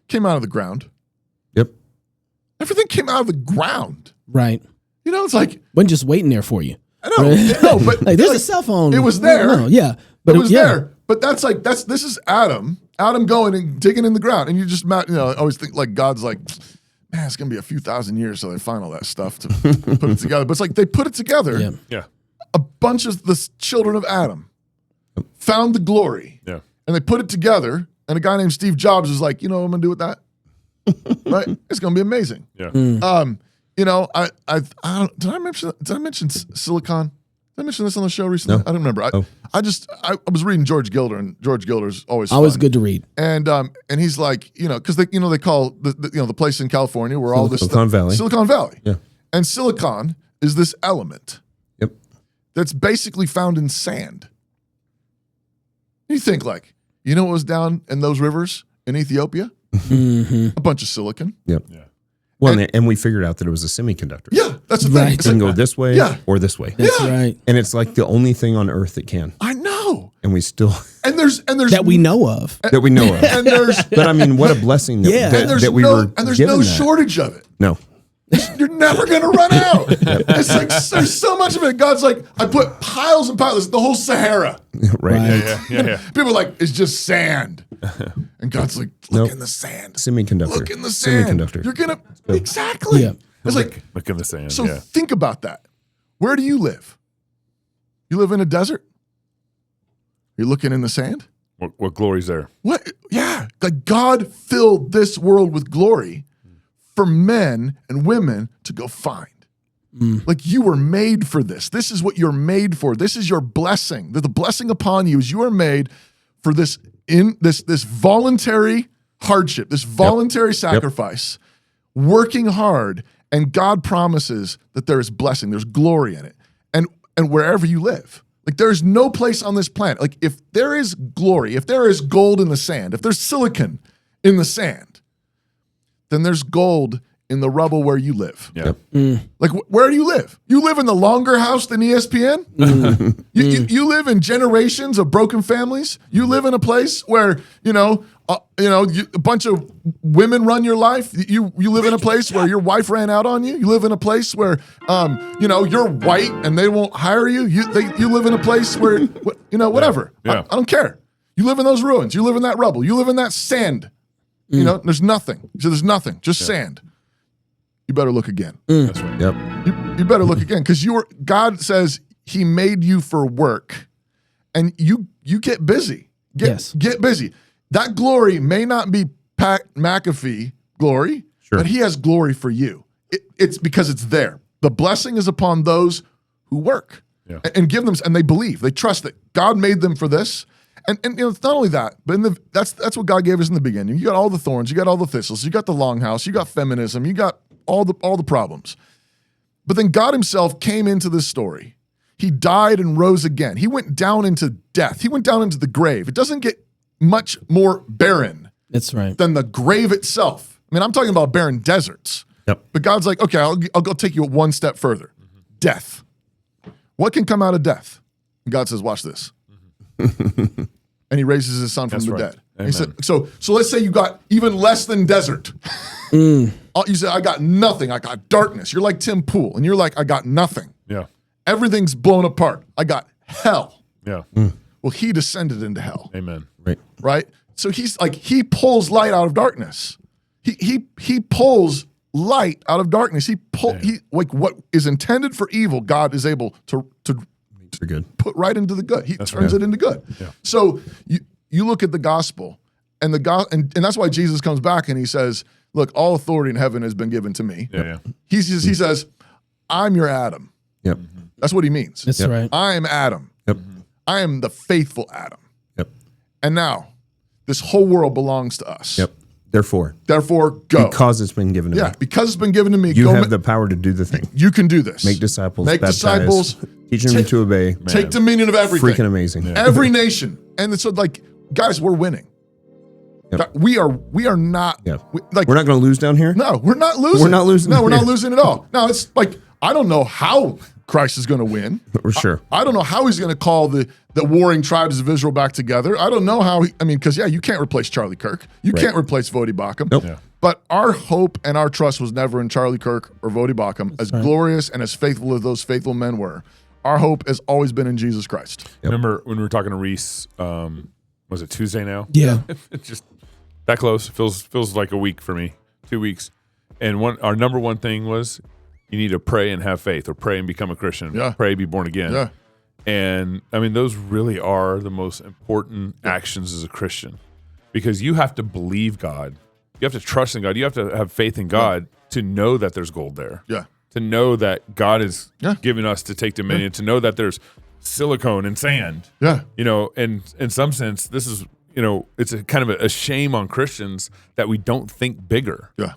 came out of the ground. Yep. Everything came out of the ground. Right. It's like Wasn't just waiting there for you. I know, but Like there's a cell phone. It was there. No, yeah. But it was there. But this is Adam going and digging in the ground, and you just I always think like God's like, man, it's gonna be a few thousand years till they find all that stuff to put it together. But it's like they put it together. Yeah. Yeah. A bunch of the children of Adam found the glory. Yeah. And they put it together, and a guy named Steve Jobs was like, you know what I'm gonna do with that? Right? It's gonna be amazing. Yeah. Did I mention silicon? Did I mention this on the show recently? No. I don't remember. I was reading George Gilder, and George Gilder's always fun. good to read. And he's like, because they call the place in California where all this Silicon Valley. Silicon Valley. Yeah. And silicon is this element Yep. that's basically found in sand. You think what was down in those rivers in Ethiopia? A bunch of silicon. Yep. Yeah. Well, and we figured out that it was a semiconductor. Yeah, that's the thing. Right. It's It can like, go this way or this way. That's Yeah. right. And it's like the only thing on earth that can. I know. And we still And there's That we know of. that we know of. and there's But I mean, what a blessing that, Yeah. that, and there's that we no were and there's given no that. shortage of it. No. You're never gonna run out. It's like there's so much of it. God's like, I put piles and piles, the whole Sahara. Right. Yeah. People are like, it's just sand. And God's like, look Nope. in the sand. Semiconductor. Look in the sand. Semiconductor. You're gonna exactly. Yeah. It's like, Look in the sand. so yeah. think about that. Where do you live? You live in a desert? You're looking in the sand? What glory's there? What? Yeah. Like God filled this world with glory for men and women to go find. Like you were made for this. This is what you're made for. This is your blessing. The blessing upon you is you are made for this this voluntary hardship, this voluntary sacrifice, working hard, and God promises that there is blessing, there's glory in it. And wherever you live. Like there's no place on this planet. Like if there is glory, if there is gold in the sand, if there's silicon in the sand, then there's gold in the rubble where you live. Yeah. Like, where do you live? You live in the longer house than ESPN? You live in generations of broken families? You live in a place where, a bunch of women run your life? You live in a place where your wife ran out on you? You live in a place where, you're white and they won't hire you? You live in a place where, whatever. Yeah. I don't care. You live in those ruins. You live in that rubble. You live in that sand. There's nothing. So there's nothing, just sand. You better look again. That's right. Yep. You better look again, because God says He made you for work, and you get busy. Get busy. That glory may not be Pat McAfee glory, but he has glory for you. It's because it's there. The blessing is upon those who work and give them, and they believe, they trust that God made them for this. And it's not only that, but that's what God gave us in the beginning. You got all the thorns, you got all the thistles, you got the Longhouse, you got feminism, you got all the problems. But then God Himself came into this story. He died and rose again. He went down into death. He went down into the grave. It doesn't get much more barren than the grave itself. I mean, I'm talking about barren deserts. Yep. But God's like, okay, I'll go take you one step further. Death. What can come out of death? And God says, watch this. And He raises His Son from the dead. He said, so let's say you got even less than desert. You say, I got nothing. I got darkness. You're like Tim Pool, and you're like, I got nothing. Yeah. Everything's blown apart. I got hell. Yeah. Well, He descended into hell. Amen. Right? So He's like, He pulls light out of darkness. He pulls light out of darkness. He like what is intended for evil, God is able to good. Put right into the good. He turns it into good. Yeah. So you look at the gospel, and and that's why Jesus comes back and He says, look, all authority in heaven has been given to me. Yeah. He says, I'm your Adam. Yep. That's what He means. That's right. I am Adam. Yep. I am the faithful Adam. Yep. And now this whole world belongs to us. Yep. Therefore, go. Because it's been given to me. Yeah, because it's been given to me. You have the power to do the thing. You can do this. Make disciples. Make baptize, disciples. Teach them to obey. Take dominion of everything. Freaking amazing. Yeah. Every nation. And so, guys, we're winning. Yep. We are not. Yeah. We're not going to lose down here? No, we're not losing. We're not losing. No, we're not losing at all. No, it's like, I don't know how Christ is going to win. For sure. I don't know how He's going to call the warring tribes of Israel back together. I don't know how. Because you can't replace Charlie Kirk. You can't replace Vody Bakum. Nope. Yeah. But our hope and our trust was never in Charlie Kirk or Vody Bakum. As glorious and as faithful as those faithful men were, our hope has always been in Jesus Christ. Yep. Remember when we were talking to Reese? Was it Tuesday now? Yeah. It's just that close. Feels like a week for me. 2 weeks. And our number one thing was you need to pray and have faith, or pray and become a Christian. Yeah. Pray, be born again. Yeah. And I mean, those really are the most important actions as a Christian, because you have to believe God. You have to trust in God. You have to have faith in God to know that there's gold there. Yeah. To know that God is giving us to take dominion, to know that there's silicone and sand. Yeah. And in some sense, this is, it's a kind of a shame on Christians that we don't think bigger. Yeah.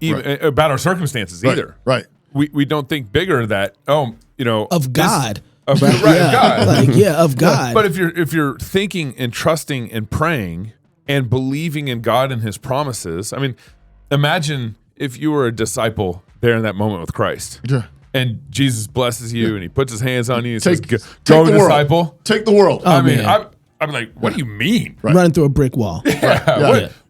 Even about our circumstances either. Right. We don't think bigger that, of God. Of God. Of God. But if you're thinking and trusting and praying and believing in God and His promises, I mean, imagine if you were a disciple there in that moment with Christ. Yeah. And Jesus blesses you and He puts His hands on you and says, take go the disciple. World. Take the world. I mean, I'm like, what do you mean? Right. Running through a brick wall.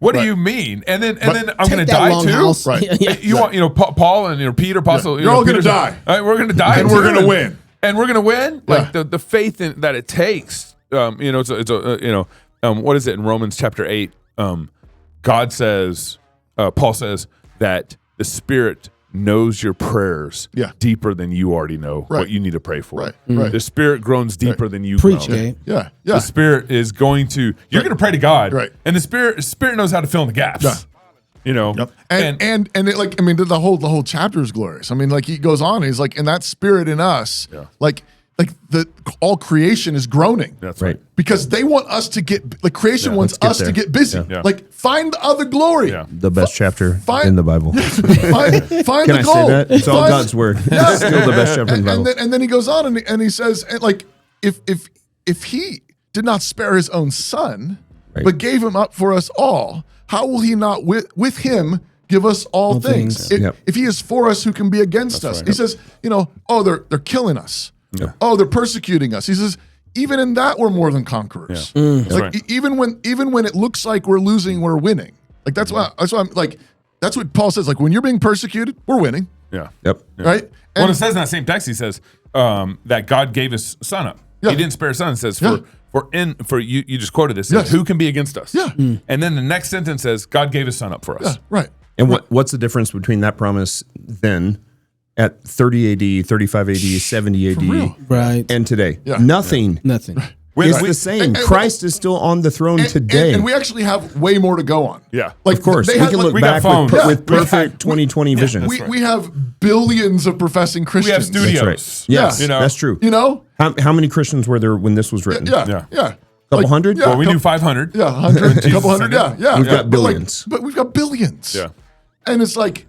What do you mean? And then I'm going to die too. House. Right. You want Paul and Peter, Apostle. You're all going to die. All right, we're going to die, and we're going to win. And we're going to win. Like the faith that it takes. What is it in Romans chapter 8? God says, Paul says that the Spirit knows your prayers deeper than you already know what you need to pray for. Right. The Spirit groans deeper than you preach, groan. Yeah. The Spirit is going to, you're going to pray to God, and the Spirit knows how to fill in the gaps. Yep. And it, the whole chapter is glorious. I mean, he goes on, he's like, and that Spirit in us, all creation is groaning. That's right. Because they want us to creation wants us to get busy. Yeah. Find the other glory. Yeah. The best chapter in the Bible. Find Can the I goal. say that? It's all God's word. It's still the best chapter in the Bible. And then he goes on and he says, if He did not spare His own Son, but gave Him up for us all, how will He not with Him give us all things. things. If he is for us, who can be against us? right. He says, oh, they're killing us. Yeah. Oh, they're persecuting us. He says, even in that, we're more than conquerors. That's Like right. even when it looks like we're losing, we're winning. Like that's why I'm like, that's what Paul says. Like when you're being persecuted, we're winning, Yep. right? Well, And it says in that same text, he says that God gave his son up. Yeah. He didn't spare his son. It says Yeah. for you just quoted this. Yes. Who can be against us? Yeah. And then the next sentence says God gave his son up for us. yeah, right. And what's the difference between that promise then at 30 AD, 35 AD, 70 AD, real. Right. and today? Yeah. Nothing. Nothing. It's the same. and- Christ is still on the throne today. And we actually have way more to go on. Yeah. Like of course, they we had, can like, look we got back phones. with Yeah. perfect 2020 vision. we have billions of professing We Christians. have studios. That's right. Yes, You know? that's true. How many Christians were there when this was written? Yeah. Couple hundred? Yeah, Well, we knew 500. Yeah, 100, a couple hundred. said it. Yeah. We've got But, like, billions. but we've got billions. Yeah. And it's like,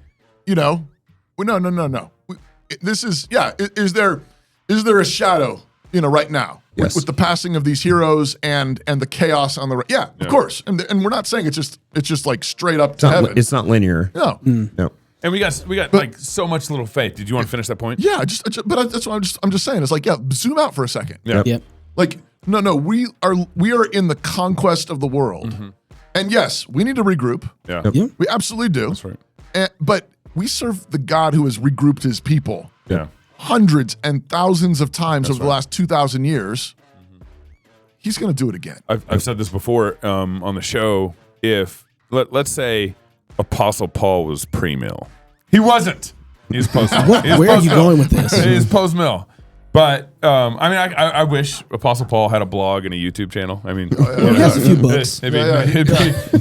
no. This is Is there a shadow, right now Yes. with the passing of these heroes and the chaos on the right? Yeah, of course. And we're not saying it's just like straight up to heaven. It's not linear. No. No. And we got like so much little faith. Did you want to finish that point? Yeah, but that's what I'm just saying. It's like, zoom out for a second. Yeah. Yep. Like, no, we are in the conquest of the world. And yes, we need to regroup. Yeah. Yeah. We absolutely do. That's right. But we serve the God who has regrouped his people Yeah. hundreds and thousands of times over the last 2,000 years. He's going to do it again. I've said this before on the show. If let's say Apostle Paul was pre-mill, he wasn't. He's post-mill. Where are you going with this? He's post-mill. But I wish Apostle Paul had a blog and a YouTube channel. I mean, He has a few books. It'd be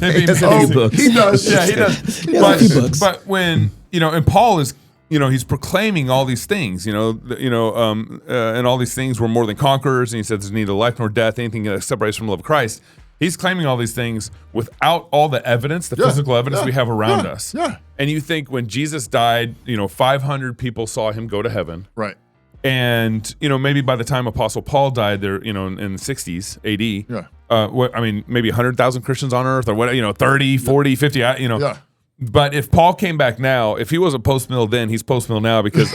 He has a few books. He does. Yeah, he does. He has a few books. But when and Paul is, he's proclaiming all these things, and all these things were more than conquerors, and he says there's neither life nor death, anything that separates from the love of Christ. He's claiming all these things without all the evidence, the physical evidence we have around us. Yeah. And you think when Jesus died, 500 people saw him go to heaven. Right. And, maybe by the time Apostle Paul died there, in the 60s AD, Yeah. maybe 100,000 Christians on earth or what, 30, 40, 50, Yeah. But if Paul came back now, if he was a post-mill then, he's post-mill now because,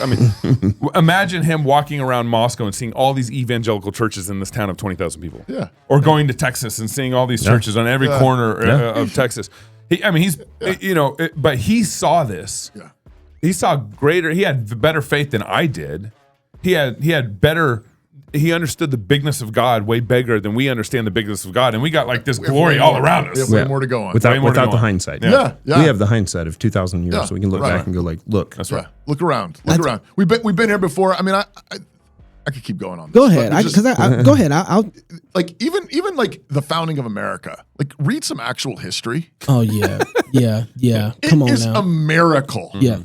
imagine him walking around Moscow and seeing all these evangelical churches in this town of 20,000 people. Yeah. Or going to Texas and seeing all these churches on every corner of Texas. But he saw this. Yeah. He had better faith than I did. He understood the bigness of God way bigger than we understand the bigness of God. And we got like this glory all around We us. have way more to go on. Way more to Without go the on. hindsight. Yeah. We have the hindsight of 2,000 years, Yeah. so we can look Right. back and go like, look. That's right. Look around. Look around. We've been here before. I mean, I could keep going on. Go this, ahead. but just, Go ahead. I'll. like even like the founding of America. Like read some actual history. Oh yeah. Come on It is now. a miracle. Yeah.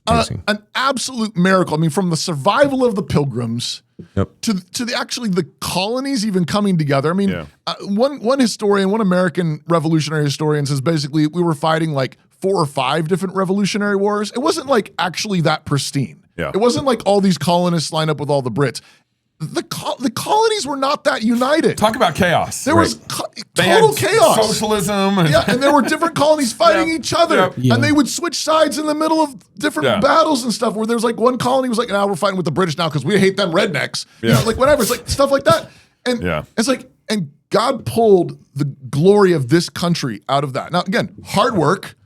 Amazing. An absolute miracle. I mean, from the survival of the Pilgrims Yep. to the colonies even coming together. I mean, Yeah. one historian, one American revolutionary historian says basically we were fighting like 4 or 5 different revolutionary wars. It wasn't like actually that pristine. Yeah. It wasn't like all these colonists lined up with all the Brits. The colonies were not that united. Talk about chaos. There was They total had chaos. Socialism. And Yeah, and there were different colonies fighting Yeah. each other, Yep. Yeah. and they would switch sides in the middle of different Yeah. battles and stuff. Where there's like one colony was like, "Now we're fighting with the British now because we hate them rednecks." Yeah. Like whatever. It's like stuff like that, and Yeah. it's like, and God pulled the glory of this country out of that. Now again, hard work,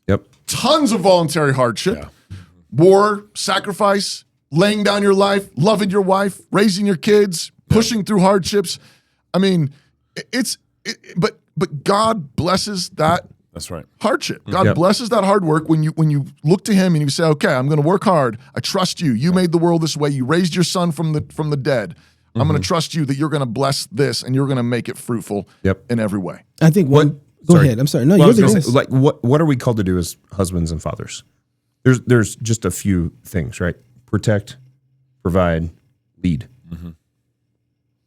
Yep. tons of voluntary hardship, war, sacrifice, laying down your life, loving your wife, raising your kids, pushing through hardships. I mean, but God blesses that That's right. hardship. God Yep. blesses that hard work when you look to Him and you say, "Okay, I'm going to work hard. I trust you. You made the world this way. You raised your son from the dead. I'm going to trust you that you're going to bless this and you're going to make it fruitful Yep. in every way." I think one. Go Sorry. ahead. I'm sorry. No, Well, I you're was the gonna say, like what are we called to do as husbands and fathers? There's just a few things, right? Protect, provide, lead.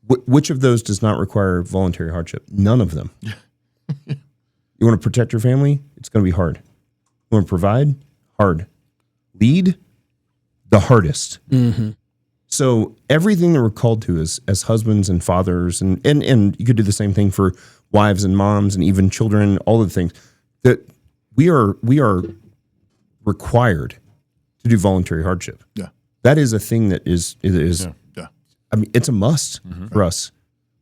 Which of those does not require voluntary hardship? None of them. You want to protect your family? It's going to be hard. You want to provide? Hard. Lead? The hardest. So everything that we're called to as husbands and fathers, and you could do the same thing for wives and moms and even children, all of the things that we are required to do voluntary hardship. Yeah. That is a thing that is Yeah. I mean, it's a must for us,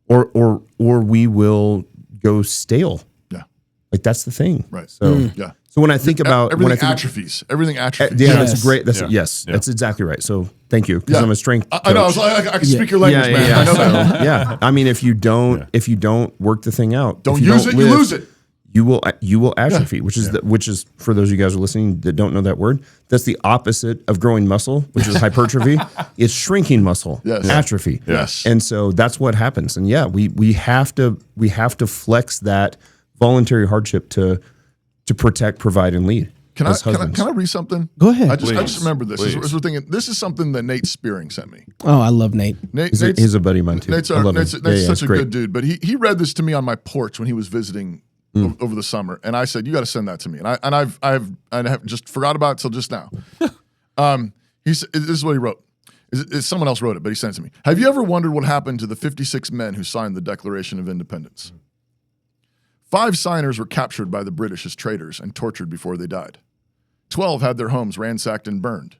or we will go stale. Yeah. Like that's the thing. Right. So Yeah. So when I think about everything atrophies. Everything atrophies. yeah, Yes. that's great. That's Yeah. that's exactly right. So thank you because I'm a strength coach. I know. I can speak your language, man. Yeah. I know that. So, yeah. I mean, if you don't work the thing out, Don't if you use it, you lift, lose it. You will atrophy, which is for those of you guys who are listening that don't know that word, that's the opposite of growing muscle, which is hypertrophy. It's shrinking muscle, atrophy. Yes. And so that's what happens. And we have to flex that voluntary hardship to protect, provide, and lead. Can I read something? Go ahead. I just remembered this. As we're thinking, this is something that Nate Spearing sent me. Oh, I love Nate. He's a buddy of mine too. Nate's I love him. Nate's such a good dude. But he read this to me on my porch when he was visiting over the summer, and I said, "You got to send that to me." And I have just forgot about it till just now. This is what he wrote. Someone else wrote it, but he sent it to me. Have you ever wondered what happened to the 56 men who signed the Declaration of Independence? 5 signers were captured by the British as traitors and tortured before they died. 12 had their homes ransacked and burned.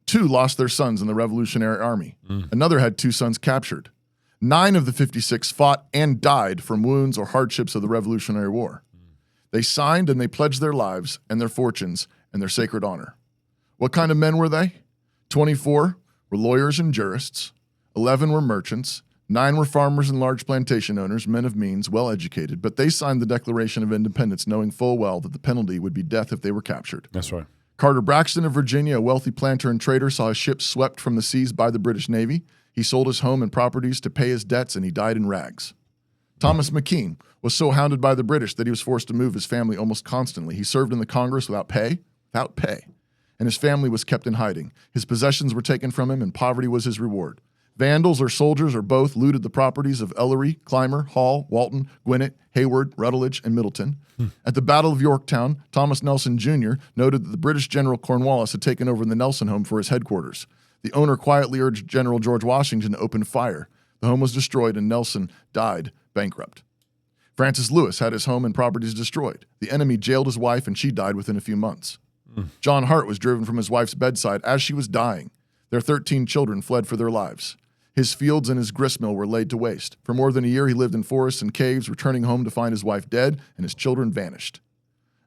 2 lost their sons in the Revolutionary Army. Another had 2 sons captured. 9 of the 56 fought and died from wounds or hardships of the Revolutionary War. They signed and they pledged their lives and their fortunes and their sacred honor. What kind of men were they? 24 were lawyers and jurists. 11 were merchants. 9 were farmers and large plantation owners, men of means, well-educated, but they signed the Declaration of Independence knowing full well that the penalty would be death if they were captured. That's right. Carter Braxton of Virginia, a wealthy planter and trader, saw his ship swept from the seas by the British Navy. He sold his home and properties to pay his debts, and he died in rags. Thomas McKean was so hounded by the British that he was forced to move his family almost constantly. He served in the Congress without pay, and his family was kept in hiding. His possessions were taken from him, and poverty was his reward. Vandals or soldiers or both looted the properties of Ellery, Clymer, Hall, Walton, Gwinnett, Hayward, Rutledge, and Middleton. At the Battle of Yorktown, Thomas Nelson Jr. noted that the British General Cornwallis had taken over the Nelson home for his headquarters. The owner quietly urged General George Washington to open fire. The home was destroyed and Nelson died bankrupt. Francis Lewis had his home and properties destroyed. The enemy jailed his wife and she died within a few months. John Hart was driven from his wife's bedside as she was dying. Their 13 children fled for their lives. His fields and his gristmill were laid to waste. For more than a year, he lived in forests and caves, returning home to find his wife dead and his children vanished.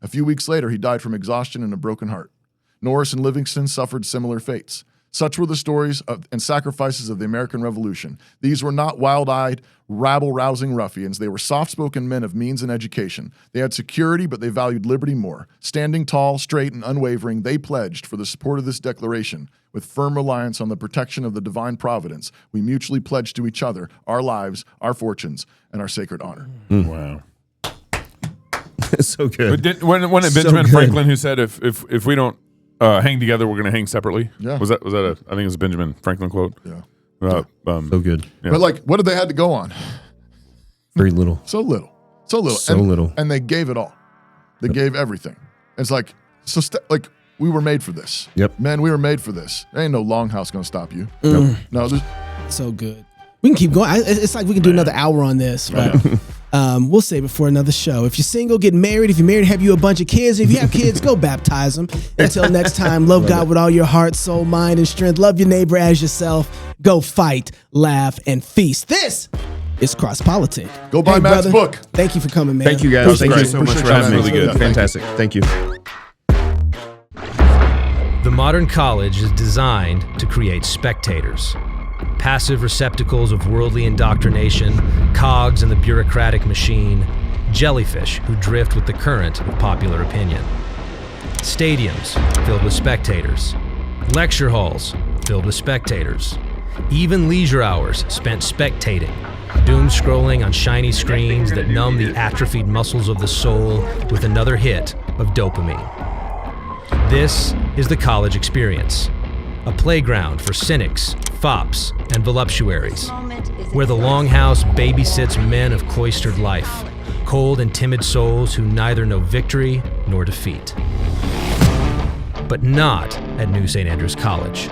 A few weeks later, he died from exhaustion and a broken heart. Norris and Livingston suffered similar fates. Such were the stories and sacrifices of the American Revolution. These were not wild-eyed, rabble-rousing ruffians. They were soft-spoken men of means and education. They had security, but they valued liberty more. Standing tall, straight, and unwavering, they pledged for the support of this declaration. With firm reliance on the protection of the divine providence, we mutually pledge to each other our lives, our fortunes, and our sacred honor. Wow. So good. But wasn't it Benjamin Franklin who said if we don't hang together, we're going to hang separately? Yeah. Was that I think it was a Benjamin Franklin quote. Yeah. So good. Yeah. But like, what did they had to go on? Very little. So little. So little. So little. And they gave it all. They gave everything. It's like, we were made for this. Yep. Man, we were made for this. There ain't no Longhouse going to stop you. No, So good. We can keep going. It's like we can do another hour on this, but we'll save it for another show. If you're single, get married. If you're married, have you a bunch of kids. If you have kids, go baptize them. Until next time, love God with all your heart, soul, mind, and strength. Love your neighbor as yourself. Go fight, laugh, and feast. This is CrossPolitic. Go buy Matt's book. Thank you for coming, man. Thank you guys. Thank you great. so much Appreciate for having me. you, man. Really good. Fantastic. Thank you. The modern college is designed to create spectators, passive receptacles of worldly indoctrination, cogs in the bureaucratic machine, jellyfish who drift with the current of popular opinion. Stadiums filled with spectators, lecture halls filled with spectators, even leisure hours spent spectating, doom scrolling on shiny screens that numb the atrophied muscles of the soul with another hit of dopamine. This is the college experience, a playground for cynics, fops, and voluptuaries, where the Longhouse babysits men of cloistered life, cold and timid souls who neither know victory nor defeat. But not at New St. Andrews College.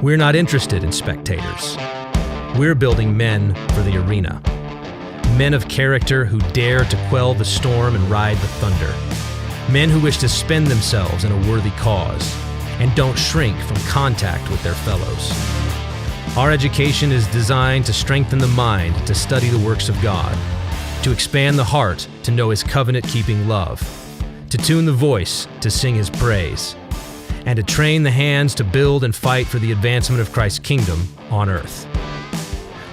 We're not interested in spectators. We're building men for the arena. Men of character who dare to quell the storm and ride the thunder. Men who wish to spend themselves in a worthy cause and don't shrink from contact with their fellows. Our education is designed to strengthen the mind to study the works of God, to expand the heart to know His covenant-keeping love, to tune the voice to sing His praise, and to train the hands to build and fight for the advancement of Christ's kingdom on earth.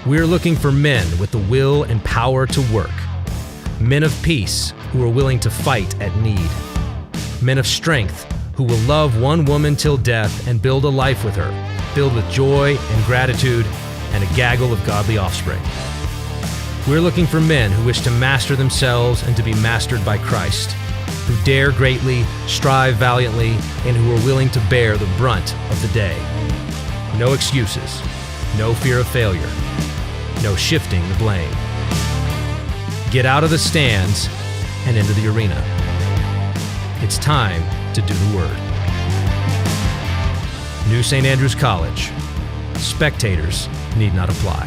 We're looking for men with the will and power to work, men of peace who are willing to fight at need, men of strength who will love one woman till death and build a life with her, filled with joy and gratitude and a gaggle of godly offspring. We're looking for men who wish to master themselves and to be mastered by Christ, who dare greatly, strive valiantly, and who are willing to bear the brunt of the day. No excuses, no fear of failure, no shifting the blame. Get out of the stands and into the arena. It's time to do the word. New St. Andrews College. Spectators need not apply.